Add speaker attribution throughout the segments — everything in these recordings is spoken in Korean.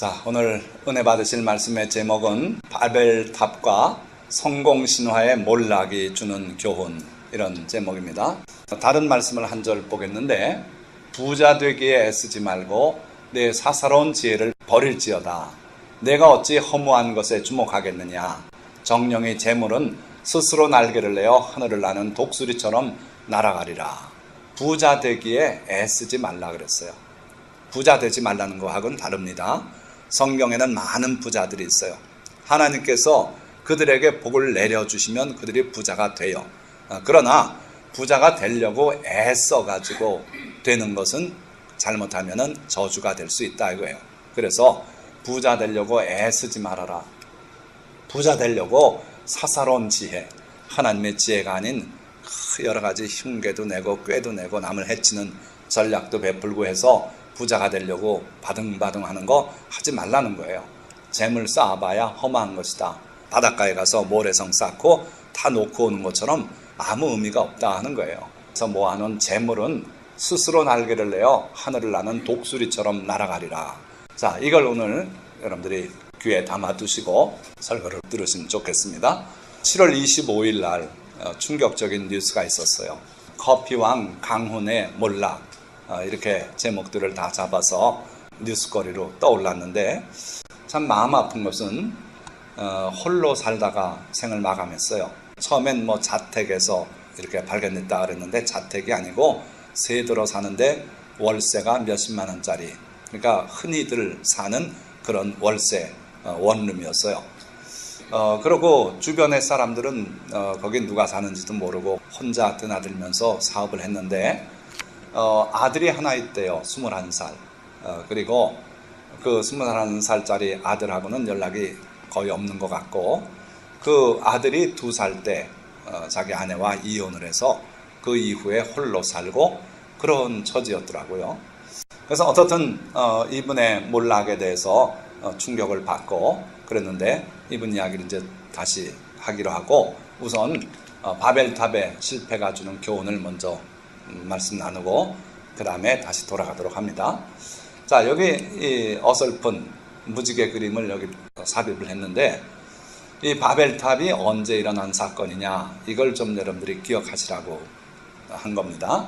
Speaker 1: 자, 오늘 은혜 받으실 말씀의 제목은 바벨탑과 성공신화의 몰락이 주는 교훈, 이런 제목입니다. 다른 말씀을 한 절 보겠는데, 부자 되기에 애쓰지 말고 내 사사로운 지혜를 버릴지어다. 내가 어찌 허무한 것에 주목하겠느냐. 정령의 재물은 스스로 날개를 내어 하늘을 나는 독수리처럼 날아가리라. 부자 되기에 애쓰지 말라 그랬어요. 부자 되지 말라는 거하고는 다릅니다. 성경에는 많은 부자들이 있어요. 하나님께서 그들에게 복을 내려주시면 그들이 부자가 돼요. 그러나 부자가 되려고 애써가지고 되는 것은 잘못하면 저주가 될 수 있다 이거예요. 그래서 부자 되려고 애쓰지 말아라. 부자 되려고 사사로운 지혜, 하나님의 지혜가 아닌 여러 가지 흉계도 내고 꾀도 내고 남을 해치는 전략도 베풀고 해서 부자가 되려고 바둥바둥하는 거 하지 말라는 거예요. 재물 쌓아봐야 험한 것이다. 바닷가에 가서 모래성 쌓고 다 놓고 오는 것처럼 아무 의미가 없다 하는 거예요. 그래서 모아놓은 재물은 스스로 날개를 내어 하늘을 나는 독수리처럼 날아가리라. 자, 이걸 오늘 여러분들이 귀에 담아두시고 설교를 들으시면 좋겠습니다. 7월 25일 날 충격적인 뉴스가 있었어요. 커피왕 강훈의 몰락, 이렇게 제목들을 다 잡아서 뉴스거리로 떠올랐는데, 참 마음 아픈 것은 홀로 살다가 생을 마감했어요. 처음엔 자택에서 이렇게 발견됐다 그랬는데 자택이 아니고 새 들어 사는데 월세가 몇십만 원짜리, 그러니까 흔히들 사는 그런 월세 원룸이었어요. 그리고 주변의 사람들은 거기 누가 사는지도 모르고 혼자 드나들면서 사업을 했는데 아들이 하나 있대요. 21살. 그리고 그 21살짜리 아들하고는 연락이 거의 없는 것 같고, 그 아들이 2살 때 자기 아내와 이혼을 해서 그 이후에 홀로 살고 그런 처지였더라고요. 그래서 어떻든 이분의 몰락에 대해서 충격을 받고 그랬는데, 이분 이야기를 이제 다시 하기로 하고, 우선 바벨탑의 실패가 주는 교훈을 먼저 말씀 나누고 그 다음에 다시 돌아가도록 합니다. 자, 여기 이 어설픈 무지개 그림을 여기 삽입을 했는데, 이 바벨탑이 언제 일어난 사건이냐, 이걸 좀 여러분들이 기억하시라고 한 겁니다.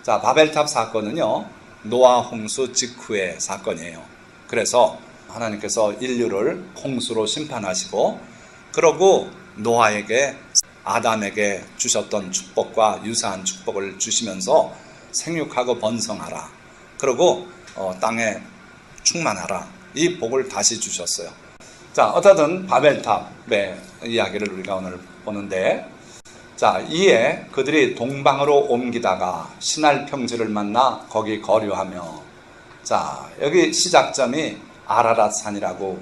Speaker 1: 자, 바벨탑 사건은요, 노아 홍수 직후의 사건이에요. 그래서 하나님께서 인류를 홍수로 심판하시고, 그러고 노아에게, 아담에게 주셨던 축복과 유사한 축복을 주시면서 생육하고 번성하라. 그리고 땅에 충만하라. 이 복을 다시 주셨어요. 자, 어쨌든 바벨탑의 이야기를 우리가 오늘 보는데, 자, 이에 그들이 동방으로 옮기다가 시날 평지를 만나 거기 거류하며, 자, 여기 시작점이 아라랏 산이라고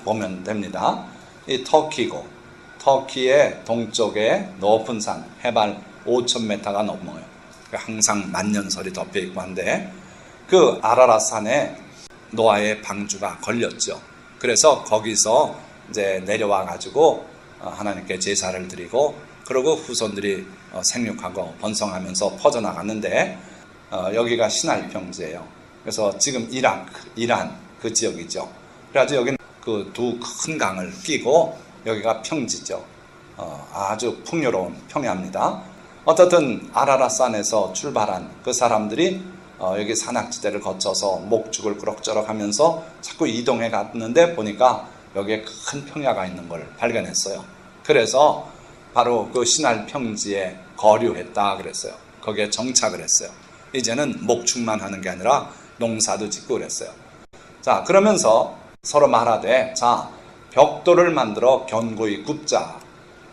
Speaker 1: 보면 됩니다. 이 터키고, 터키의 동쪽에 높은 산, 해발 5,000m가 넘어요. 항상 만년설이 덮여있고 한데, 그 아라랏 산에 노아의 방주가 걸렸죠. 그래서 거기서 이제 내려와 가지고 하나님께 제사를 드리고, 그리고 후손들이 생육하고 번성하면서 퍼져나갔는데, 여기가 시날 평지예요. 그래서 지금 이란 그 지역이죠. 그래가지고 여기는 그 두 큰 강을 끼고 여기가 평지죠. 아주 풍요로운 평야입니다. 어쨌든 아라랏산에서 출발한 그 사람들이 여기 산악지대를 거쳐서 목축을 그럭저럭 하면서 자꾸 이동해 갔는데, 보니까 여기에 큰 평야가 있는 걸 발견했어요. 그래서 바로 그 시날 평지에 거류했다 그랬어요. 거기에 정착을 했어요. 이제는 목축만 하는 게 아니라 농사도 짓고 그랬어요. 자, 그러면서 서로 말하되, 자, 벽돌을 만들어 견고히 굽자.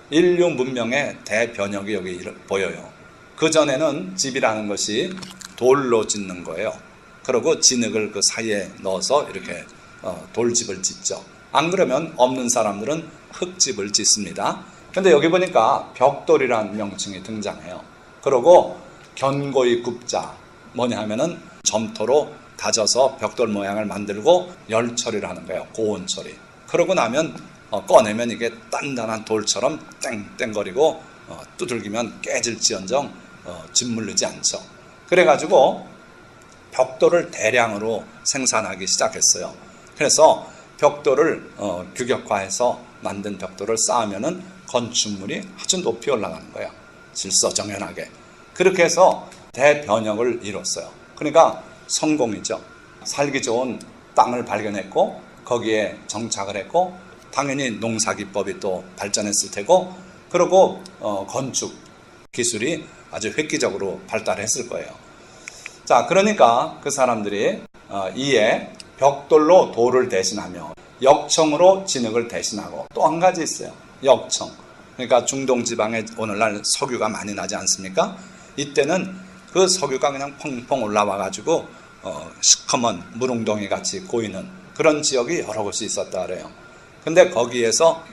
Speaker 1: 인류 문명의 대변혁이 여기 보여요. 그전에는 집이라는 것이 돌로 짓는 거예요. 그리고 진흙을 그 사이에 넣어서 이렇게 돌집을 짓죠. 안 그러면 없는 사람들은 흙집을 짓습니다. 근데 여기 보니까 벽돌이라는 명칭이 등장해요. 그리고 견고히 굽자. 뭐냐 하면은 점토로 다져서 벽돌 모양을 만들고 열 처리를 하는 거예요. 고온 처리. 그러고 나면 꺼내면 이게 단단한 돌처럼 땡땡거리고 두들기면 깨질지언정 짓물르지 않죠. 그래가지고 벽돌을 대량으로 생산하기 시작했어요. 그래서 벽돌을 규격화해서 만든 벽돌을 쌓으면은 건축물이 아주 높이 올라가는 거예요. 질서정연하게. 그렇게 해서 대변혁을 이뤘어요. 그러니까 성공이죠. 살기 좋은 땅을 발견했고 거기에 정착을 했고 당연히 농사기법이 또 발전했을 테고 그리고 건축 기술이 아주 획기적으로 발달했을 거예요. 자, 그러니까 그 사람들이 이에 벽돌로 돌을 대신하며 역청으로 진흙을 대신하고 또 한 가지 있어요. 역청. 그러니까 중동 지방에 오늘날 석유가 많이 나지 않습니까? 이때는 그 석유가 그냥 펑펑 올라와 가지고 시커먼 물웅덩이 같이 고이는 그런 지역이 여러 곳이 있었다 그래요. 근데 거기에서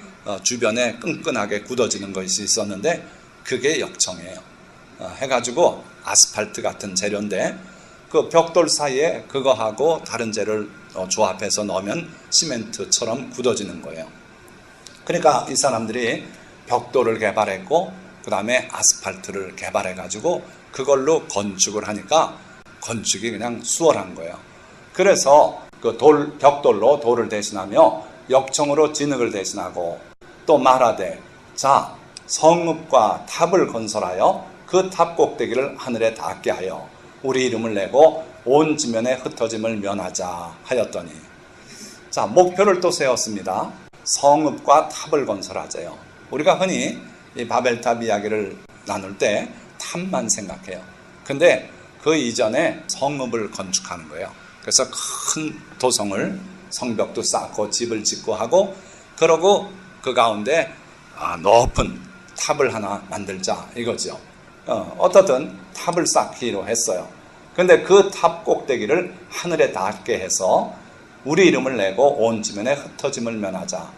Speaker 1: 주변에 끈끈하게 굳어지는 것이 있었는데 그게 역청이에요. 해가지고 아스팔트 같은 재료인데 그 벽돌 사이에 그거하고 다른 재료를 조합해서 넣으면 시멘트처럼 굳어지는 거예요. 그러니까 이 사람들이 벽돌을 개발했고 그 다음에 아스팔트를 개발해가지고 그걸로 건축을 하니까 건축이 그냥 수월한 거예요. 그래서 그 벽돌로 돌을 대신하며 역청으로 진흙을 대신하고 또 말하되 자 성읍과 탑을 건설하여 그 탑 꼭대기를 하늘에 닿게 하여 우리 이름을 내고 온 지면에 흩어짐을 면하자 하였더니 자 목표를 또 세웠습니다. 성읍과 탑을 건설하자요. 우리가 흔히 이 바벨탑 이야기를 나눌 때 탑만 생각해요. 근데 그 이전에 성읍을 건축하는 거예요. 그래서 큰 도성을 성벽도 쌓고 집을 짓고 하고 그러고 그 가운데 높은 탑을 하나 만들자 이거죠. 어떻든 탑을 쌓기로 했어요. 근데 그 탑 꼭대기를 하늘에 닿게 해서 우리 이름을 내고 온 지면에 흩어짐을 면하자.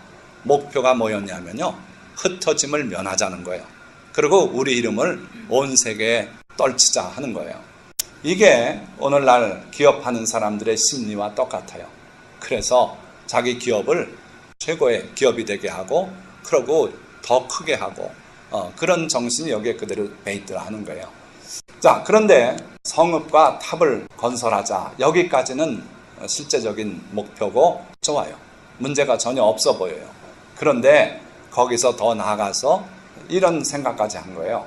Speaker 1: 목표가 뭐였냐면요. 흩어짐을 면하자는 거예요. 그리고 우리 이름을 온 세계에 떨치자 하는 거예요. 이게 오늘날 기업하는 사람들의 심리와 똑같아요. 그래서 자기 기업을 최고의 기업이 되게 하고 그러고 더 크게 하고 그런 정신이 여기에 그대로 배있더라 하는 거예요. 자, 그런데 성읍과 탑을 건설하자. 여기까지는 실제적인 목표고 좋아요. 문제가 전혀 없어 보여요. 그런데 거기서 더 나아가서 이런 생각까지 한 거예요.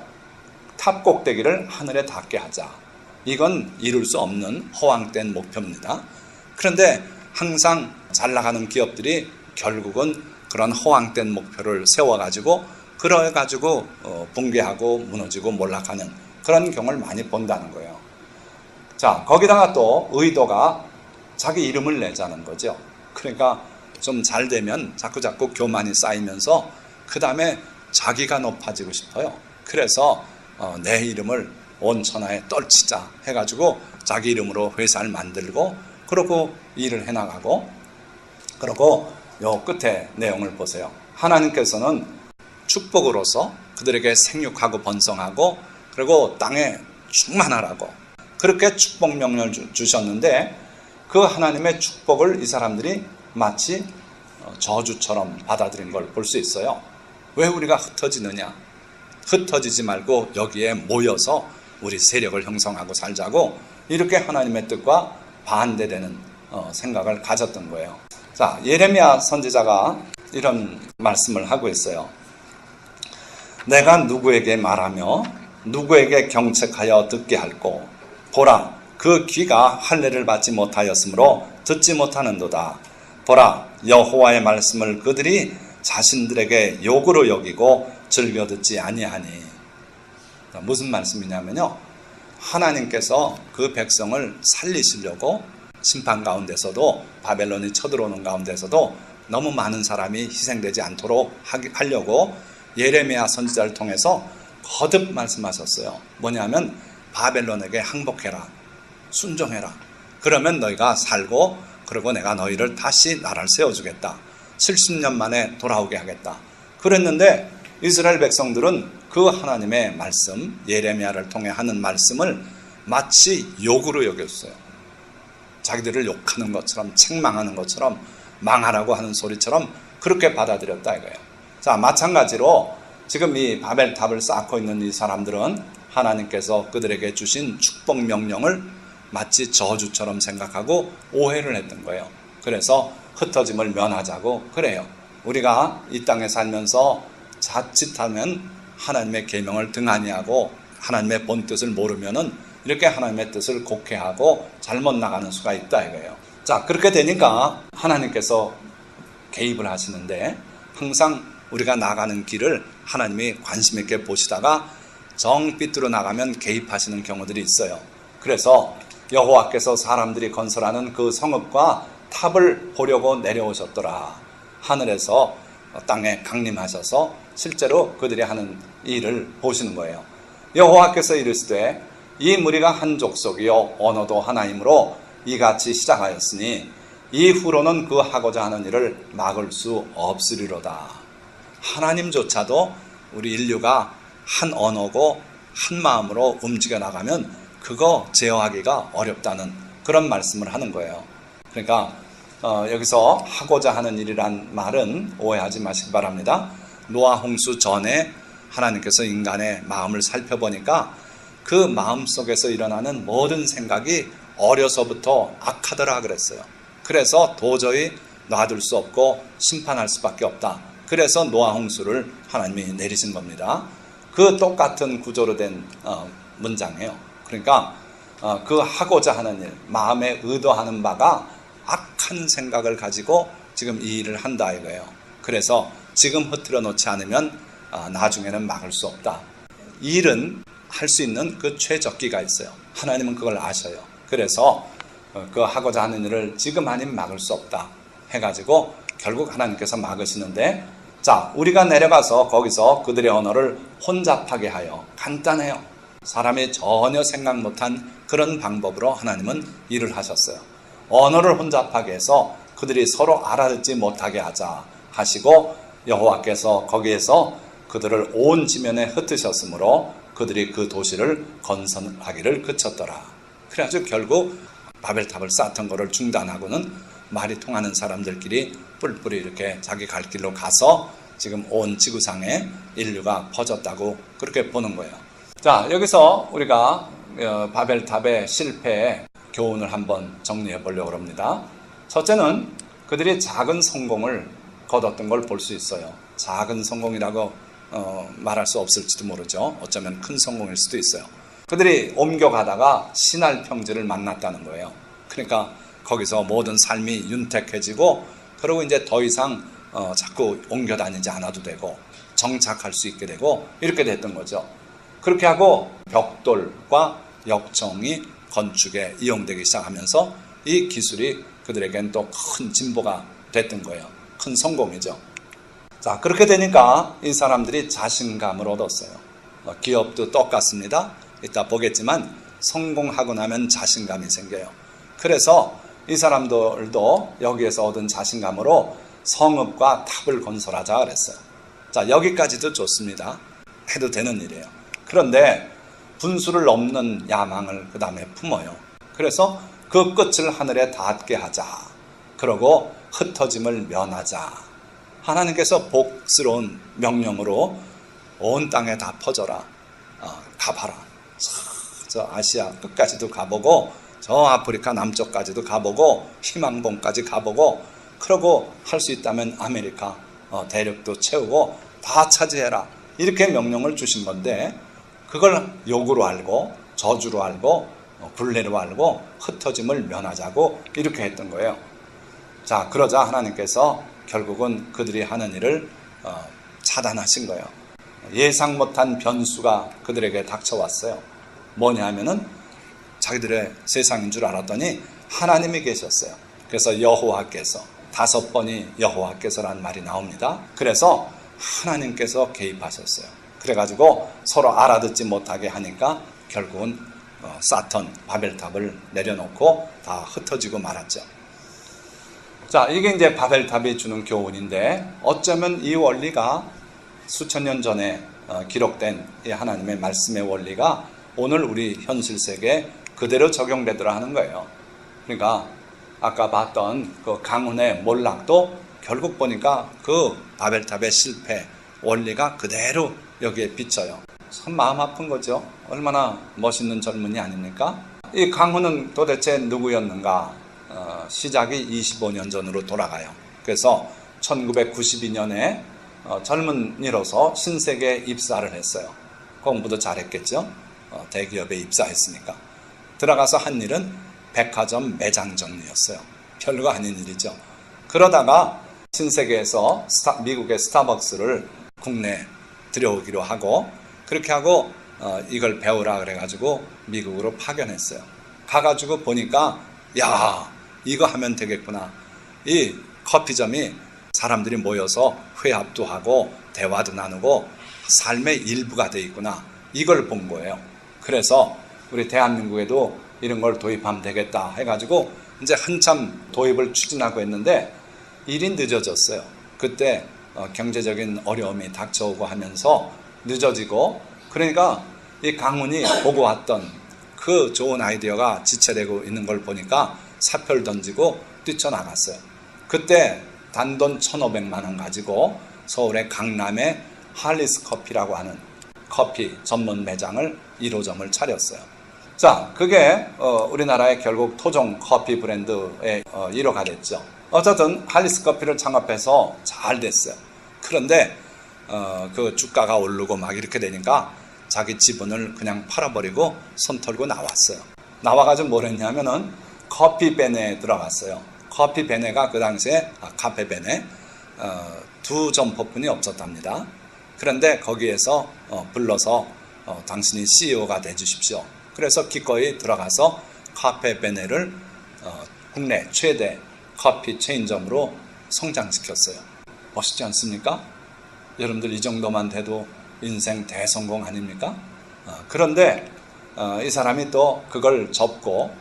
Speaker 1: 탑 꼭대기를 하늘에 닿게 하자. 이건 이룰 수 없는 허황된 목표입니다. 그런데 항상 잘 나가는 기업들이 결국은 그런 허황된 목표를 세워가지고 그래가지고 붕괴하고 무너지고 몰락하는 그런 경우를 많이 본다는 거예요. 자, 거기다가 또 의도가 자기 이름을 내자는 거죠. 그러니까 좀 잘 되면 자꾸자꾸 교만이 쌓이면서 그 다음에 자기가 높아지고 싶어요. 그래서 내 이름을 온 천하에 떨치자 해가지고 자기 이름으로 회사를 만들고 그러고 일을 해나가고 그러고 요 끝에 내용을 보세요. 하나님께서는 축복으로서 그들에게 생육하고 번성하고 그리고 땅에 충만하라고 그렇게 축복 명령을 주셨는데 그 하나님의 축복을 이 사람들이 마치 저주처럼 받아들인 걸 볼 수 있어요. 왜 우리가 흩어지느냐? 흩어지지 말고 여기에 모여서 우리 세력을 형성하고 살자고 이렇게 하나님의 뜻과 반대되는 생각을 가졌던 거예요. 자, 예레미야 선지자가 이런 말씀을 하고 있어요. 내가 누구에게 말하며 누구에게 경책하여 듣게 할꼬 보라 그 귀가 할례를 받지 못하였으므로 듣지 못하는도다. 보라 여호와의 말씀을 그들이 자신들에게 욕으로 여기고 즐겨 듣지 아니하니. 무슨 말씀이냐면요. 하나님께서 그 백성을 살리시려고 심판 가운데서도 바벨론이 쳐들어오는 가운데서도 너무 많은 사람이 희생되지 않도록 하려고 예레미야 선지자를 통해서 거듭 말씀하셨어요. 뭐냐면 바벨론에게 항복해라. 순종해라. 그러면 너희가 살고 그리고 내가 너희를 다시 나라를 세워주겠다. 70년 만에 돌아오게 하겠다. 그랬는데 이스라엘 백성들은 그 하나님의 말씀, 예레미야를 통해 하는 말씀을 마치 욕으로 여겼어요. 자기들을 욕하는 것처럼 책망하는 것처럼 망하라고 하는 소리처럼 그렇게 받아들였다 이거예요. 자, 마찬가지로 지금 이 바벨탑을 쌓고 있는 이 사람들은 하나님께서 그들에게 주신 축복 명령을 마치 저주처럼 생각하고 오해를 했던 거예요. 그래서 흩어짐을 면하자고 그래요. 우리가 이 땅에 살면서 자칫하면 하나님의 계명을 등한히하고 하나님의 본뜻을 모르면은 이렇게 하나님의 뜻을 곡해하고 잘못 나가는 수가 있다 이거예요. 자, 그렇게 되니까 하나님께서 개입을 하시는데 항상 우리가 나가는 길을 하나님이 관심 있게 보시다가 정 삐뚤어 나가면 개입하시는 경우들이 있어요. 그래서 여호와께서 사람들이 건설하는 그 성읍과 탑을 보려고 내려오셨더라. 하늘에서 땅에 강림하셔서 실제로 그들이 하는 일을 보시는 거예요. 여호와께서 이르시되 이 무리가 한 족속이요 언어도 하나이므로 이같이 시작하였으니 이후로는 그 하고자 하는 일을 막을 수 없으리로다. 하나님조차도 우리 인류가 한 언어고 한 마음으로 움직여 나가면 그거 제어하기가 어렵다는 그런 말씀을 하는 거예요. 그러니까 여기서 하고자 하는 일이란 말은 오해하지 마시기 바랍니다. 노아 홍수 전에 하나님께서 인간의 마음을 살펴보니까 그 마음속에서 일어나는 모든 생각이 어려서부터 악하더라 그랬어요. 그래서 도저히 놔둘 수 없고 심판할 수밖에 없다. 그래서 노아 홍수를 하나님이 내리신 겁니다. 그 똑같은 구조로 된 문장이에요. 그러니까 그 하고자 하는 일, 마음에 의도하는 바가 악한 생각을 가지고 지금 이 일을 한다 이거예요. 그래서 지금 흐트러 놓지 않으면 나중에는 막을 수 없다. 이 일은 할 수 있는 그 최적기가 있어요. 하나님은 그걸 아셔요. 그래서 그 하고자 하는 일을 지금 아니면 막을 수 없다 해가지고 결국 하나님께서 막으시는데, 자, 우리가 내려가서 거기서 그들의 언어를 혼잡하게 하여, 간단해요. 사람이 전혀 생각 못한 그런 방법으로 하나님은 일을 하셨어요. 언어를 혼잡하게 해서 그들이 서로 알아듣지 못하게 하자 하시고 여호와께서 거기에서 그들을 온 지면에 흩으셨으므로 그들이 그 도시를 건설하기를 그쳤더라. 그래가지고 결국 바벨탑을 쌓던 거를 중단하고는 말이 통하는 사람들끼리 뿔뿔이 이렇게 자기 갈 길로 가서 지금 온 지구상에 인류가 퍼졌다고 그렇게 보는 거예요. 자, 여기서 우리가 바벨탑의 실패의 교훈을 한번 정리해 보려고 합니다. 첫째는 그들이 작은 성공을 거뒀던 걸 볼 수 있어요. 작은 성공이라고 말할 수 없을지도 모르죠. 어쩌면 큰 성공일 수도 있어요. 그들이 옮겨가다가 신할 평지를 만났다는 거예요. 그러니까 거기서 모든 삶이 윤택해지고, 그리고 이제 더 이상 자꾸 옮겨 다니지 않아도 되고 정착할 수 있게 되고 이렇게 됐던 거죠. 그렇게 하고 벽돌과 역청이 건축에 이용되기 시작하면서 이 기술이 그들에겐 또 큰 진보가 됐던 거예요. 큰 성공이죠. 자, 그렇게 되니까 이 사람들이 자신감을 얻었어요. 기업도 똑같습니다. 이따 보겠지만 성공하고 나면 자신감이 생겨요. 그래서 이 사람들도 여기에서 얻은 자신감으로 성읍과 탑을 건설하자 그랬어요. 자, 여기까지도 좋습니다. 해도 되는 일이에요. 그런데 분수를 넘는 야망을 그 다음에 품어요. 그래서 그 끝을 하늘에 닿게 하자. 그러고 흩어짐을 면하자. 하나님께서 복스러운 명령으로 온 땅에 다 퍼져라. 가봐라. 저 아시아 끝까지도 가보고 저 아프리카 남쪽까지도 가보고 희망봉까지 가보고, 그러고 할 수 있다면 아메리카 대륙도 채우고 다 차지해라. 이렇게 명령을 주신 건데 그걸 욕으로 알고 저주로 알고 굴레로 알고 흩어짐을 면하자고 이렇게 했던 거예요. 자, 그러자 하나님께서 결국은 그들이 하는 일을 차단하신 거예요. 예상 못한 변수가 그들에게 닥쳐왔어요. 뭐냐 하면은 자기들의 세상인 줄 알았더니 하나님이 계셨어요. 그래서 여호와께서, 5번이 여호와께서라는 말이 나옵니다. 그래서 하나님께서 개입하셨어요. 그래가지고 서로 알아듣지 못하게 하니까 결국은 쌓던 바벨탑을 내려놓고 다 흩어지고 말았죠. 자, 이게 이제 바벨탑이 주는 교훈인데, 어쩌면 이 원리가 수천 년 전에 기록된 이 하나님의 말씀의 원리가 오늘 우리 현실 세계에 그대로 적용되더라 하는 거예요. 그러니까 아까 봤던 그 강훈의 몰락도 결국 보니까 그 바벨탑의 실패 원리가 그대로 여기에 비쳐요. 참 마음 아픈 거죠. 얼마나 멋있는 젊은이 아닙니까? 이 강훈은 도대체 누구였는가? 시작이 25년 전으로 돌아가요. 그래서 1992년에 젊은이로서 신세계에 입사를 했어요. 공부도 잘했겠죠. 대기업에 입사했으니까. 들어가서 한 일은 백화점 매장 정리였어요. 별거 아닌 일이죠. 그러다가 신세계에서 미국의 스타벅스를 국내에 들여오기로 하고, 그렇게 하고 이걸 배우라 그래가지고 미국으로 파견했어요. 가가지고 보니까 야, 이거 하면 되겠구나. 이 커피점이 사람들이 모여서 회합도 하고 대화도 나누고 삶의 일부가 돼 있구나. 이걸 본 거예요. 그래서 우리 대한민국에도 이런 걸 도입하면 되겠다 해가지고 이제 한참 도입을 추진하고 했는데 일이 늦어졌어요. 그때 경제적인 어려움이 닥쳐오고 하면서 늦어지고, 그러니까 이 강훈이 보고 왔던 그 좋은 아이디어가 지체되고 있는 걸 보니까 사표를 던지고 뛰쳐나갔어요. 그때 단돈 1,500만 원 가지고 서울의 강남에 할리스 커피라고 하는 커피 전문 매장을 1호점을 차렸어요. 자, 그게 우리나라의 결국 토종 커피 브랜드의 1호가 됐죠. 어쨌든 할리스 커피를 창업해서 잘 됐어요. 그런데 그 주가가 오르고 막 이렇게 되니까 자기 지분을 그냥 팔아버리고 손 털고 나왔어요. 나와가지고 뭘 했냐면은 커피 베네에 들어갔어요. 커피 베네가 그 당시에 카페 베네 2점포뿐이 없었답니다. 그런데 거기에서 불러서 당신이 CEO가 돼주십시오. 그래서 기꺼이 들어가서 카페 베네를 국내 최대 커피 체인점으로 성장시켰어요. 멋있지 않습니까? 여러분들 이 정도만 돼도 인생 대성공 아닙니까? 그런데 이 사람이 또 그걸 접고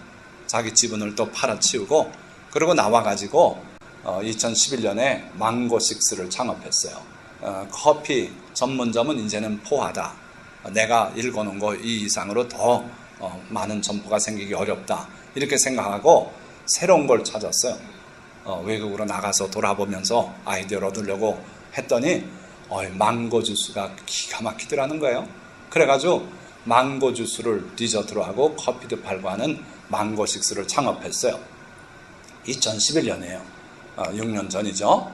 Speaker 1: 자기 지분을 또 팔아치우고 그러고 나와가지고 2011년에 망고식스를 창업했어요. 커피 전문점은 이제는 포화다. 내가 읽어놓은 거 이 이상으로 더 많은 점포가 생기기 어렵다. 이렇게 생각하고 새로운 걸 찾았어요. 외국으로 나가서 돌아보면서 아이디어를 얻으려고 했더니 망고 주스가 기가 막히더라는 거예요. 그래가지고 망고 주스를 디저트로 하고 커피도 팔고 하는 망고식스를 창업했어요. 2011년이에요. 6년 전이죠.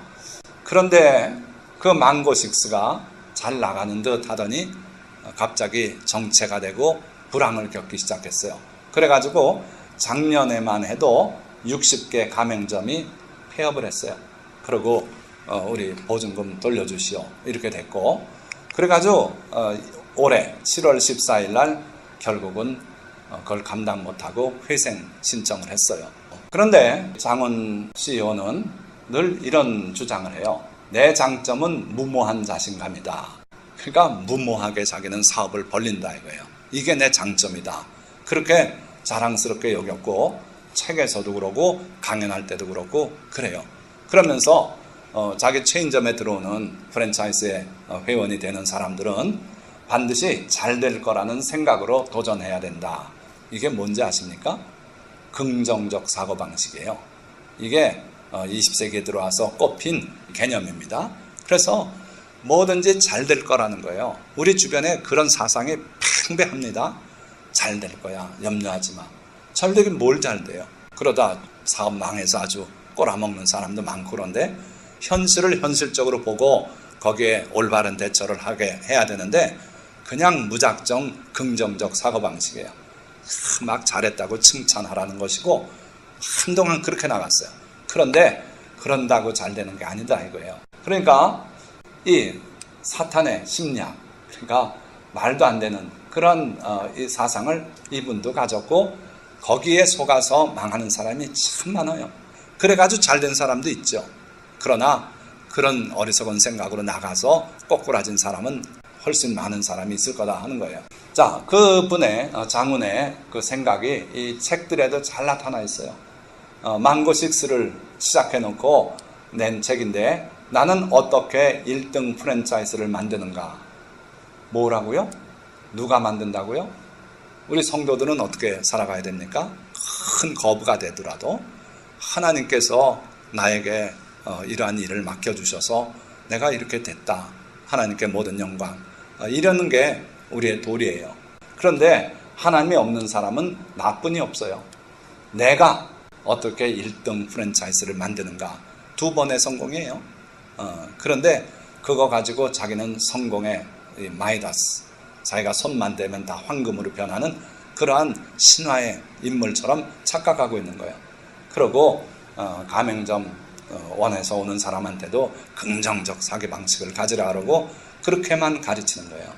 Speaker 1: 그런데 그 망고식스가 잘 나가는 듯 하더니 갑자기 정체가 되고 불황을 겪기 시작했어요. 그래가지고 작년에만 해도 60개 가맹점이 폐업을 했어요. 그리고 우리 보증금 돌려주시오 이렇게 됐고, 그래가지고 올해 7월 14일 날 결국은 그걸 감당 못하고 회생 신청을 했어요. 그런데 장훈 CEO는 늘 이런 주장을 해요. 내 장점은 무모한 자신감이다. 그러니까 무모하게 자기는 사업을 벌린다 이거예요. 이게 내 장점이다. 그렇게 자랑스럽게 여겼고 책에서도 그러고 강연할 때도 그렇고 그래요. 그러면서 자기 체인점에 들어오는 프랜차이즈의 회원이 되는 사람들은 반드시 잘 될 거라는 생각으로 도전해야 된다. 이게 뭔지 아십니까? 긍정적 사고방식이에요. 이게 20세기에 들어와서 꼽힌 개념입니다. 그래서 뭐든지 잘 될 거라는 거예요. 우리 주변에 그런 사상이 팽배합니다. 잘 될 거야. 염려하지 마. 잘 되긴 뭘 잘 돼요. 그러다 사업 망해서 아주 꼬라먹는 사람도 많고, 그런데 현실을 현실적으로 보고 거기에 올바른 대처를 하게 해야 되는데 그냥 무작정 긍정적 사고방식이에요. 막 잘했다고 칭찬하라는 것이고 한동안 그렇게 나갔어요. 그런데 그런다고 잘 되는 게 아니다 이거예요. 그러니까 이 사탄의 심리학, 그러니까 말도 안 되는 그런 이 사상을 이분도 가졌고 거기에 속아서 망하는 사람이 참 많아요. 그래가지고 잘된 사람도 있죠. 그러나 그런 어리석은 생각으로 나가서 꼬꾸라진 사람은 훨씬 많은 사람이 있을 거다 하는 거예요. 자, 그분의 장훈의 그 생각이 이 책들에도 잘 나타나 있어요. 망고식스를 시작해놓고 낸 책인데 나는 어떻게 1등 프랜차이즈를 만드는가. 뭐라고요? 누가 만든다고요? 우리 성도들은 어떻게 살아가야 됩니까? 큰 거부가 되더라도 하나님께서 나에게 이러한 일을 맡겨주셔서 내가 이렇게 됐다. 하나님께 모든 영광. 이러는 게 우리의 도리예요. 그런데 하나님이 없는 사람은 나뿐이 없어요. 내가 어떻게 1등 프랜차이즈를 만드는가. 2번의 성공이에요. 그런데 그거 가지고 자기는 성공의 마이다스, 자기가 손만 대면 다 황금으로 변하는 그러한 신화의 인물처럼 착각하고 있는 거예요. 그리고 가맹점 원에서 오는 사람한테도 긍정적 사기 방식을 가지라 그러고 그렇게만 가르치는 거예요.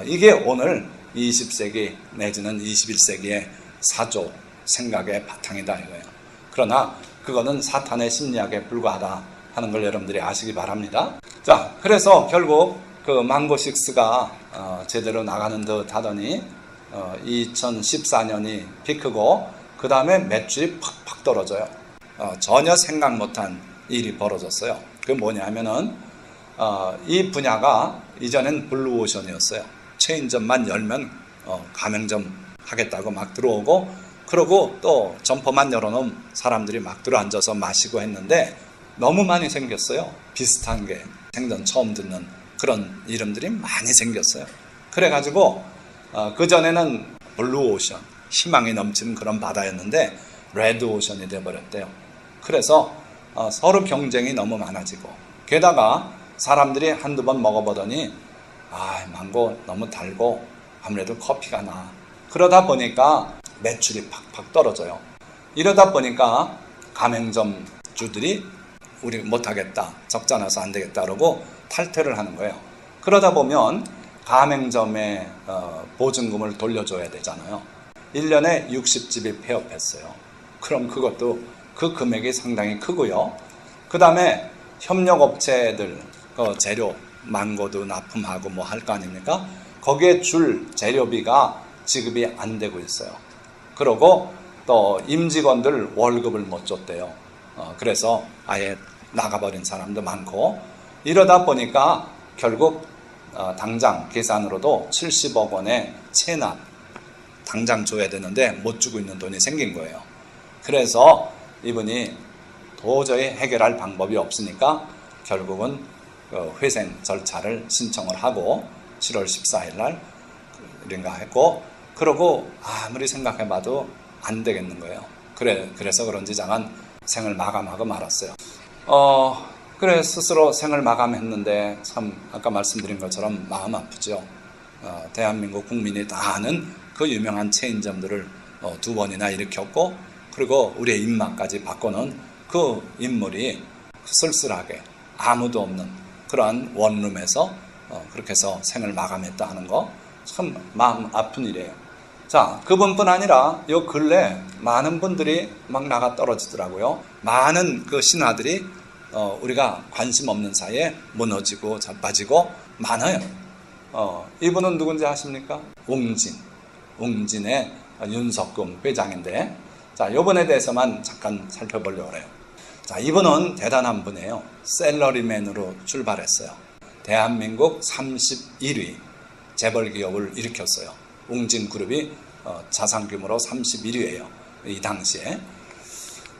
Speaker 1: 이게 오늘 20세기 내지는 21세기의 사조 생각의 바탕이다 이거예요. 그러나 그거는 사탄의 심리학에 불과하다 하는 걸 여러분들이 아시기 바랍니다. 자, 그래서 결국 그 망고6가 제대로 나가는 듯 하더니 2014년이 피크고 그 다음에 매출이 팍팍 떨어져요. 전혀 생각 못한 일이 벌어졌어요. 그게 뭐냐면은 이 분야가 이전엔 블루오션이었어요. 체인점만 열면 가맹점 하겠다고 막 들어오고 그러고 또 점포만 열어놓으면 사람들이 막 들어앉아서 마시고 했는데 너무 많이 생겼어요. 비슷한 게 생전 처음 듣는 그런 이름들이 많이 생겼어요. 그래가지고 그전에는 블루오션, 희망이 넘치는 그런 바다였는데 레드오션이 돼버렸대요. 그래서 서로 경쟁이 너무 많아지고 게다가 사람들이 한두 번 먹어보더니 망고 너무 달고 아무래도 커피가 나. 그러다 보니까 매출이 팍팍 떨어져요. 이러다 보니까 가맹점 주들이 우리 못하겠다, 적자 나서 안 되겠다 그러고 탈퇴를 하는 거예요. 그러다 보면 가맹점에 보증금을 돌려줘야 되잖아요. 1년에 60집이 폐업했어요. 그럼 그것도 그 금액이 상당히 크고요. 그 다음에 협력업체들 재료 망고도 납품하고 뭐 할 거 아닙니까? 거기에 줄 재료비가 지급이 안 되고 있어요. 그리고 또 임직원들 월급을 못 줬대요. 그래서 아예 나가버린 사람도 많고 이러다 보니까 결국 당장 계산으로도 70억 원의 체납 당장 줘야 되는데 못 주고 있는 돈이 생긴 거예요. 그래서 이분이 도저히 해결할 방법이 없으니까 결국은 회생 절차를 신청을 하고 7월 14일 날 그런가 했고 그러고 아무리 생각해봐도 안 되겠는 거예요. 그래서 그런지 장한 생을 마감하고 말았어요. 그래 스스로 생을 마감했는데 참 아까 말씀드린 것처럼 마음 아프죠. 대한민국 국민이 다 아는 그 유명한 체인점들을 2번이나 일으켰고 그리고 우리의 입맛까지 바꿔놓은 그 인물이 쓸쓸하게 아무도 없는 그러한 원룸에서 그렇게 해서 생을 마감했다 하는 거 참 마음 아픈 일이에요. 자, 그분뿐 아니라 요 근래 많은 분들이 막 나가 떨어지더라고요. 많은 그 신화들이 우리가 관심 없는 사이에 무너지고 자빠지고 많아요. 이분은 누군지 아십니까? 웅진의 윤석금 회장인데 자, 이분에 대해서만 잠깐 살펴보려고 해요. 자, 이분은 대단한 분이에요. 셀러리맨으로 출발했어요. 대한민국 31위 재벌 기업을 일으켰어요. 웅진그룹이 자산 규모로 31위예요. 이 당시에.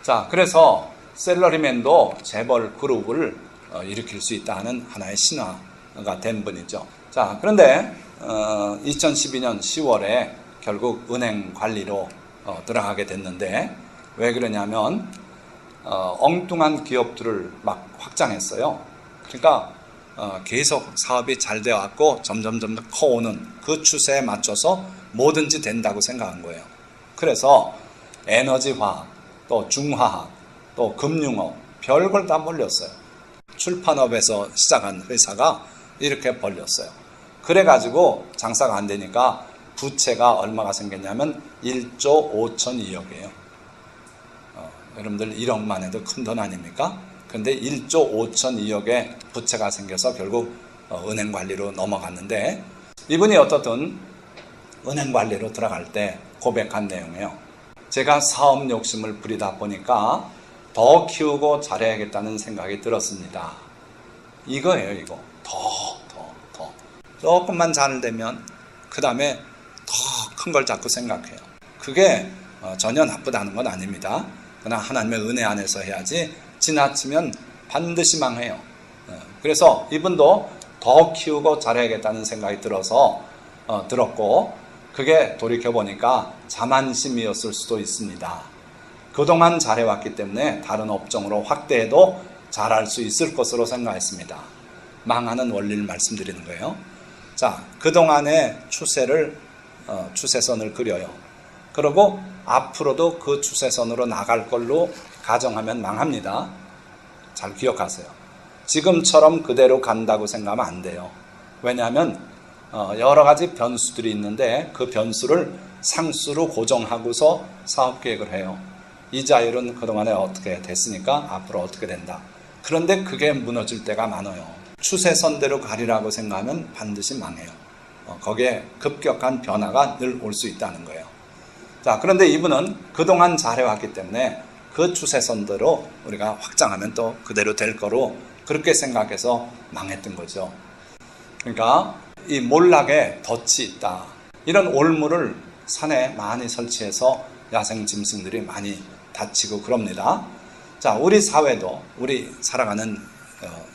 Speaker 1: 자, 그래서 셀러리맨도 재벌 그룹을 일으킬 수 있다는 하나의 신화가 된 분이죠. 자, 그런데 2012년 10월에 결국 은행 관리로 들어가게 됐는데 왜 그러냐면 엉뚱한 기업들을 막 확장했어요. 그러니까 계속 사업이 잘 되어왔고 점점 커오는 그 추세에 맞춰서 뭐든지 된다고 생각한 거예요. 그래서 에너지화학, 또 중화학, 또 금융업 별걸 다 벌렸어요. 출판업에서 시작한 회사가 이렇게 벌렸어요. 그래가지고 장사가 안 되니까 부채가 얼마가 생겼냐면 1조 5천이억이에요. 여러분들 1억만 해도 큰 돈 아닙니까? 그런데 1조 5천이억의 부채가 생겨서 결국 은행 관리로 넘어갔는데 이분이 어떻든 은행 관리로 들어갈 때 고백한 내용이에요. 제가 사업 욕심을 부리다 보니까 더 키우고 잘해야겠다는 생각이 들었습니다. 이거예요, 이거. 더. 조금만 잘 되면 그 다음에 더 큰 걸 자꾸 생각해요. 그게 전혀 나쁘다는 건 아닙니다. 그러나 하나님의 은혜 안에서 해야지 지나치면 반드시 망해요. 그래서 이분도 더 키우고 잘해야겠다는 생각이 들었고 그게 돌이켜보니까 자만심이었을 수도 있습니다. 그동안 잘해왔기 때문에 다른 업종으로 확대해도 잘할 수 있을 것으로 생각했습니다. 망하는 원리를 말씀드리는 거예요. 자, 그동안의 추세선을 그려요. 그리고 앞으로도 그 추세선으로 나갈 걸로 가정하면 망합니다. 잘 기억하세요. 지금처럼 그대로 간다고 생각하면 안 돼요. 왜냐하면 여러 가지 변수들이 있는데 그 변수를 상수로 고정하고서 사업계획을 해요. 이자율은 그동안에 어떻게 됐으니까 앞으로 어떻게 된다. 그런데 그게 무너질 때가 많아요. 추세선대로 가리라고 생각하면 반드시 망해요. 거기에 급격한 변화가 늘 올 수 있다는 거예요. 자, 그런데 이분은 그동안 잘해왔기 때문에 그 추세선대로 우리가 확장하면 또 그대로 될 거로 그렇게 생각해서 망했던 거죠. 그러니까 이 몰락에 덫이 있다. 이런 올무를 산에 많이 설치해서 야생 짐승들이 많이 다치고 그럽니다. 자, 우리 사회도, 우리 살아가는